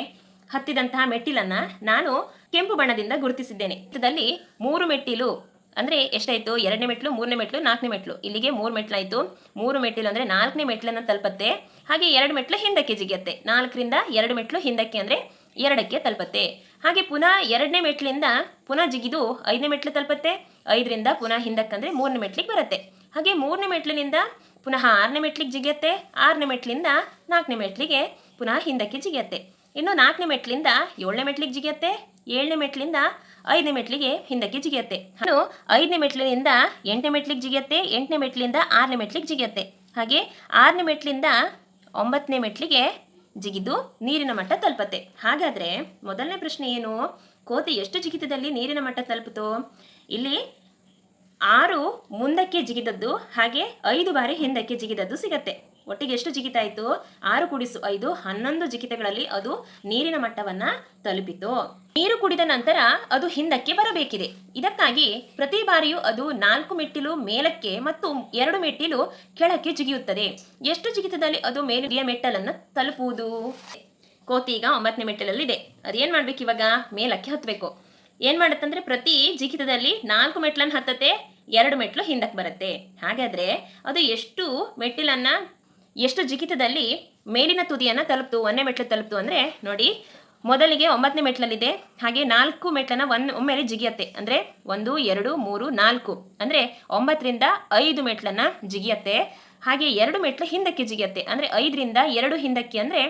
ಹತ್ತಿದಂತಹ ಮೆಟ್ಟಿಲನ್ನ ನಾನು ಕೆಂಪು ಬಣ್ಣದಿಂದ ಗುರುತಿಸಿದ್ದೇನೆ. ಇದರಲ್ಲಿ 3 ಮೆಟ್ಟಿಲು ಅಂದರೆ ಎಷ್ಟಾಯಿತು? 2ನೇ ಮೆಟ್ಲು 3ನೇ ಮೆಟ್ಲು 4ನೇ ಮೆಟ್ಲು. ಇಲ್ಲಿಗೆ 3 ಮೆಟ್ಲಾಯಿತು. 3 ಮೆಟ್ಟಿಲು ಅಂದರೆ 4ನೇ ಮೆಟ್ಲನ್ನು ತಲುಪತ್ತೆ. ಹಾಗೆ 2 ಮೆಟ್ಲು ಹಿಂದಕ್ಕೆ ಜಿಗಿಯುತ್ತೆ. 4ರಿಂದ 2 ಮೆಟ್ಲು ಹಿಂದಕ್ಕೆ ಅಂದರೆ 2ಕ್ಕೆ ತಲುಪತ್ತೆ. ಹಾಗೆ ಪುನಃ 2ನೇ ಮೆಟ್ಲಿಂದ ಪುನಃ ಜಿಗಿದು 5ನೇ ಮೆಟ್ಲು ತಲುಪತ್ತೆ. 5ರಿಂದ ಪುನಃ ಹಿಂದಕ್ಕೆ ಅಂದರೆ 3ನೇ ಮೆಟ್ಲಿಗೆ ಬರುತ್ತೆ. ಹಾಗೆ 3ನೇ ಮೆಟ್ಲಿನಿಂದ ಪುನಃ 6ನೇ ಮೆಟ್ಲಿಗೆ ಜಿಗಿಯುತ್ತೆ. 6ನೇ ಮೆಟ್ಲಿಂದ 4ನೇ ಮೆಟ್ಲಿಗೆ ಪುನಃ ಹಿಂದಕ್ಕೆ ಜಿಗಿಯುತ್ತೆ. ಇನ್ನು 4ನೇ ಮೆಟ್ಲಿಂದ 7ನೇ ಮೆಟ್ಲಿಗೆ ಜಿಗಿಯುತ್ತೆ. 7ನೇ ಮೆಟ್ಲಿಂದ 5ನೇ ಮೆಟ್ಲಿಗೆ ಹಿಂದಕ್ಕೆ ಜಿಗಿಯುತ್ತೆ. ಇನ್ನು 5ನೇ ಮೆಟ್ಲಿನಿಂದ 8ನೇ ಮೆಟ್ಲಿಗೆ ಜಿಗಿಯುತ್ತೆ. 8ನೇ ಮೆಟ್ಲಿಂದ 6ನೇ ಮೆಟ್ಲಿಗೆ ಜಿಗಿಯುತ್ತೆ. ಹಾಗೆ 6ನೇ ಮೆಟ್ಲಿಂದ 9ನೇ ಮೆಟ್ಲಿಗೆ ಜಿಗಿದು ನೀರಿನ ಮಟ್ಟ ತಲುಪತ್ತೆ. ಹಾಗಾದರೆ ಮೊದಲನೇ ಪ್ರಶ್ನೆ ಏನು? ಕೋತಿ ಎಷ್ಟು ಜಿಗಿತದಲ್ಲಿ ನೀರಿನ ಮಟ್ಟ ತಲುಪಿತು? ಇಲ್ಲಿ 6 ಮುಂದಕ್ಕೆ ಜಿಗಿದದ್ದು ಹಾಗೆ 5 ಬಾರಿ ಹಿಂದಕ್ಕೆ ಜಿಗಿದದ್ದು ಸಿಗತ್ತೆ. ಒಟ್ಟಿಗೆ ಎಷ್ಟು ಜಿಗಿತಾಯಿತು? 6 × 5 11 ಜಿಗಿತಗಳಲ್ಲಿ ಅದು ನೀರಿನ ಮಟ್ಟವನ್ನ ತಲುಪಿತು. ನೀರು ಕುಡಿದ ನಂತರ ಅದು ಹಿಂದಕ್ಕೆ ಬರಬೇಕಿದೆ. ಇದಕ್ಕಾಗಿ ಪ್ರತಿ ಬಾರಿಯೂ ಅದು 4 ಮೆಟ್ಟಿಲು ಮೇಲಕ್ಕೆ ಮತ್ತು 2 ಮೆಟ್ಟಿಲು ಕೆಳಕ್ಕೆ ಜಿಗಿಯುತ್ತದೆ. ಎಷ್ಟು ಜಿಗಿತದಲ್ಲಿ ಅದು ಮೇಲಿನ ಮೆಟ್ಟಲನ್ನು ತಲುಪುವುದು? ಕೋತಿ ಈಗ 9ನೇ ಮೆಟ್ಟಲಲ್ಲಿದೆ. ಅದೇನು ಮಾಡ್ಬೇಕು? ಇವಾಗ ಮೇಲಕ್ಕೆ ಹತ್ತಬೇಕು. ಏನು ಮಾಡುತ್ತಂದ್ರೆ ಪ್ರತಿ ಜಿಗಿತದಲ್ಲಿ 4 ಮೆಟ್ಲನ್ನು ಹತ್ತತ್ತೆ, 2 ಮೆಟ್ಲು ಹಿಂದಕ್ಕೆ ಬರುತ್ತೆ. ಹಾಗಾದ್ರೆ ಅದು ಎಷ್ಟು ಜಿಗಿತದಲ್ಲಿ ಮೇಲಿನ ತುದಿಯನ್ನು ತಲುಪ್ತು? 1ನೇ ಮೆಟ್ಲು ತಲುಪ್ತು ಅಂದರೆ ನೋಡಿ, ಮೊದಲಿಗೆ 9ನೇ ಮೆಟ್ಲಲ್ಲಿದೆ. ಹಾಗೆ 4 ಮೆಟ್ಲನ್ನು ಒಮ್ಮೆಲೆ ಜಿಗಿಯತ್ತೆ. ಅಂದರೆ 1 2 3 4 ಅಂದರೆ 9ರಿಂದ 5 ಮೆಟ್ಲನ್ನು ಜಿಗಿಯತ್ತೆ. ಹಾಗೆ 2 ಮೆಟ್ಲು ಹಿಂದಕ್ಕೆ ಜಿಗಿಯತ್ತೆ. ಅಂದರೆ 5ರಿಂದ 2 ಹಿಂದಕ್ಕೆ ಅಂದರೆ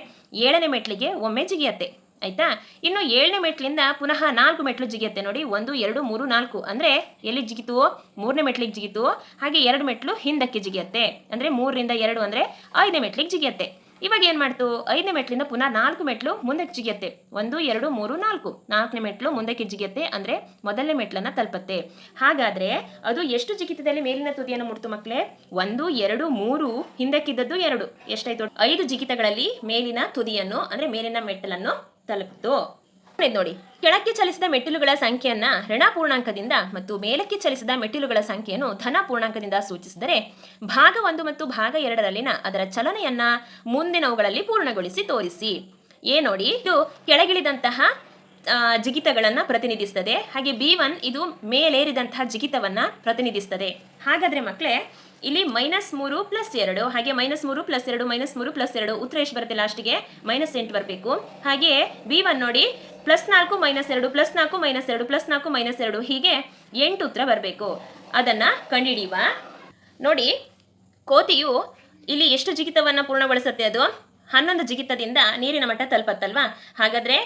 7ನೇ ಮೆಟ್ಲಿಗೆ ಒಮ್ಮೆ ಜಿಗಿಯತ್ತೆ. ಆಯ್ತಾ? ಇನ್ನು 7ನೇ ಮೆಟ್ಲಿಂದ ಪುನಃ 4 ಮೆಟ್ಲು ಜಿಗಿಯತ್ತೆ. ನೋಡಿ, 1 2 3 4 ಅಂದರೆ ಎಲ್ಲಿ ಜಿಗಿತು? 3ನೇ ಮೆಟ್ಲಿಗೆ ಜಿಗಿತು. ಹಾಗೆ 2 ಮೆಟ್ಲು ಹಿಂದಕ್ಕೆ ಜಿಗಿಯತ್ತೆ. ಅಂದರೆ 3ರಿಂದ 2 ಅಂದರೆ 5ನೇ ಮೆಟ್ಲಿಗೆ ಜಿಗಿಯತ್ತೆ. ಇವಾಗ ಏನು ಮಾಡ್ತು? 5ನೇ ಮೆಟ್ಲಿಂದ ಪುನಃ 4 ಮೆಟ್ಲು ಮುಂದಕ್ಕೆ ಜಿಗಿಯತ್ತೆ. 1 2 3 4 4ನೇ ಮೆಟ್ಲು ಮುಂದಕ್ಕೆ ಜಿಗಿಯತ್ತೆ. ಅಂದರೆ ಮೊದಲನೇ ಮೆಟ್ಲನ್ನು ತಲುಪತ್ತೆ. ಹಾಗಾದರೆ ಅದು ಎಷ್ಟು ಜಿಗಿತದಲ್ಲಿ ಮೇಲಿನ ತುದಿಯನ್ನು ಮುಟ್ತು ಮಕ್ಕಳೇ? 1 2 3 ಹಿಂದಕ್ಕಿದ್ದದ್ದು 2 ಎಷ್ಟಾಯ್ತು? 5 ಜಿಗಿತಗಳಲ್ಲಿ ಮೇಲಿನ ತುದಿಯನ್ನು ಅಂದರೆ ಮೇಲಿನ ಮೆಟ್ಟಲನ್ನು ತಲುಪಿತು. ನೋಡಿ, ಕೆಳಕ್ಕೆ ಚಲಿಸಿದ ಮೆಟ್ಟಿಲುಗಳ ಸಂಖ್ಯೆಯನ್ನ ಋಣ ಪೂರ್ಣಾಂಕದಿಂದ ಮತ್ತು ಮೇಲಕ್ಕೆ ಚಲಿಸಿದ ಮೆಟ್ಟಿಲುಗಳ ಸಂಖ್ಯೆಯನ್ನು ಧನ ಪೂರ್ಣಾಂಕದಿಂದ ಸೂಚಿಸಿದರೆ ಭಾಗ 1 ಮತ್ತು ಭಾಗ 2ರಲ್ಲಿನ ಅದರ ಚಲನೆಯನ್ನ ಮುಂದಿನವುಗಳಲ್ಲಿ ಪೂರ್ಣಗೊಳಿಸಿ ತೋರಿಸಿ. ನೋಡಿ, ಇದು ಕೆಳಗಿಳಿದಂತಹ ಜಿಗಿತಗಳನ್ನು ಪ್ರತಿನಿಧಿಸ್ತದೆ. ಹಾಗೆ B1 ಇದು ಮೇಲೇರಿದಂತಹ ಜಿಗಿತವನ್ನ ಪ್ರತಿನಿಧಿಸ್ತದೆ. ಹಾಗಾದ್ರೆ ಮಕ್ಕಳೇ, ಇಲ್ಲಿ -3 + 2 ಹಾಗೆ -3 + 2 -3 + 2 ಉತ್ತರ ಎಷ್ಟು ಬರುತ್ತೆ? ಲಾಸ್ಟಿಗೆ -8 ಬರಬೇಕು. ಹಾಗೆ B1 ನೋಡಿ, +4 - 2 +4 - 2 +4 - 2 ಹೀಗೆ 8 ಉತ್ತರ ಬರಬೇಕು. ಅದನ್ನು ಕಂಡುಹಿಡಿಯುವ. ನೋಡಿ, ಕೋತಿಯು ಇಲ್ಲಿ ಎಷ್ಟು ಜಿಗಿತವನ್ನು ಪೂರ್ಣಗೊಳಿಸುತ್ತೆ? ಅದು 11 ಜಿಗಿತದಿಂದ ನೀರಿನ ಮಟ್ಟ ತಲುಪತ್ತಲ್ವಾ? ಹಾಗಾದರೆ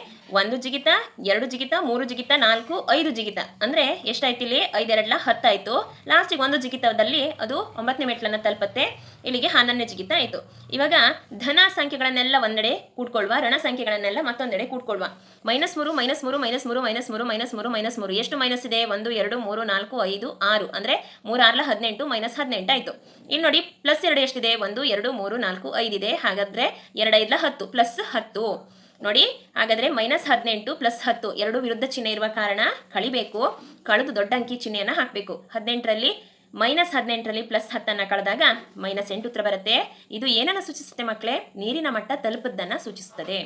1 ಜಿಗಿತ, 2 ಜಿಗಿತ, 3 ಜಿಗಿತ, 4, 5 ಜಿಗಿತ ಅಂದರೆ ಎಷ್ಟಾಯ್ತು? ಇಲ್ಲಿ 5 2 10 ಆಯಿತು. ಲಾಸ್ಟಿಗೆ 1 ಜಿಗಿತದಲ್ಲಿ ಅದು 9ನೇ ಮೆಟ್ಲನ್ನು ತಲುಪತ್ತೆ. ಇಲ್ಲಿಗೆ 11ನೇ ಜಿಗಿತ ಆಯಿತು. ಇವಾಗ ಧನ ಸಂಖ್ಯೆಗಳನ್ನೆಲ್ಲ ಒಂದೆಡೆ ಕೂಡ್ಕೊಳ್ಳುವ, ಋಣ ಸಂಖ್ಯೆಗಳನ್ನೆಲ್ಲ ಮತ್ತೊಂದೆಡೆ ಕೂಡ್ಕೊಳ್ಳುವ. -3 -3 -3 -3 -3 -3 ಎಷ್ಟು ಮೈನಸ್ ಇದೆ? 1 2 3 4 5 6 ಅಂದರೆ 3 6 18 -18 ಆಯಿತು. ಇಲ್ಲಿ ನೋಡಿ, +2 ಎಷ್ಟಿದೆ? 1 2 3 4 5 ಇದೆ. ಹಾಗಾದರೆ 2 5 10 +10 ನೋಡಿ. ಹಾಗಾದರೆ -18 +10 ಎರಡು ವಿರುದ್ಧ ಚಿಹ್ನೆ ಇರುವ ಕಾರಣ ಕಳಿಬೇಕು. ಕಳೆದು ದೊಡ್ಡ ಅಂಕಿ ಚಿಹ್ನೆಯನ್ನು ಹಾಕಬೇಕು. 18ರಲ್ಲಿ -18ರಲ್ಲಿ +10 ಕಳೆದಾಗ -8 ಉತ್ತರ ಬರುತ್ತೆ. ಇದು ಏನನ್ನು ಸೂಚಿಸುತ್ತೆ ಮಕ್ಕಳೇ? ನೀರಿನ ಮಟ್ಟ ತಲುಪದ್ದನ್ನು ಸೂಚಿಸುತ್ತದೆ.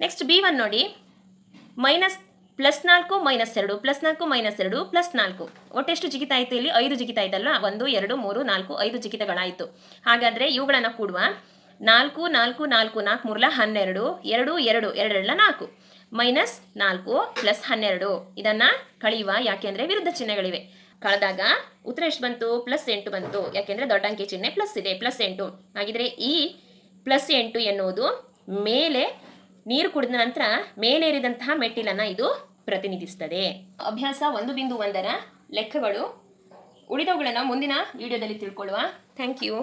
ನೆಕ್ಸ್ಟ್ B1 ನೋಡಿ, -4 -2 +4 -2 +4 ಒಟ್ಟೆಷ್ಟು ಜಿಗಿತ ಆಯಿತು? ಇಲ್ಲಿ 5 ಜಿಗಿತ ಆಯ್ತಲ್ವಾ? 1 2 3 4 5 ಜಿಗಿತಗಳಾಯಿತು. ಹಾಗಾದರೆ ಇವುಗಳನ್ನು ಕೂಡುವ. 4 4 4 4 3 12 2 2 2 4 -4 +12 ಇದನ್ನು ಕಳೆಯುವ. ಯಾಕೆಂದರೆ ವಿರುದ್ಧ ಚಿಹ್ನೆಗಳಿವೆ. ಕಳೆದಾಗ ಉತ್ತರ ಎಷ್ಟು ಬಂತು? +8 ಬಂತು. ಯಾಕೆಂದರೆ ದೊಡ್ಡ ಅಂಕಿ ಚಿಹ್ನೆ ಪ್ಲಸ್ ಇದೆ, +8. ಹಾಗಿದ್ರೆ ಈ +8 ಎನ್ನುವುದು ಮೇಲೆ ನೀರು ಕುಡಿದ ನಂತರ ಮೇಲೇರಿದಂತಹ ಮೆಟ್ಟಿಲನ್ನು ಇದು ಪ್ರತಿನಿಧಿಸುತ್ತದೆ. ಅಭ್ಯಾಸ 1.1ರ ಲೆಕ್ಕಗಳು ಉಳಿದವುಗಳನ್ನು ಮುಂದಿನ ವಿಡಿಯೋದಲ್ಲಿ ತಿಳ್ಕೊಳ್ಳುವ. Thank you.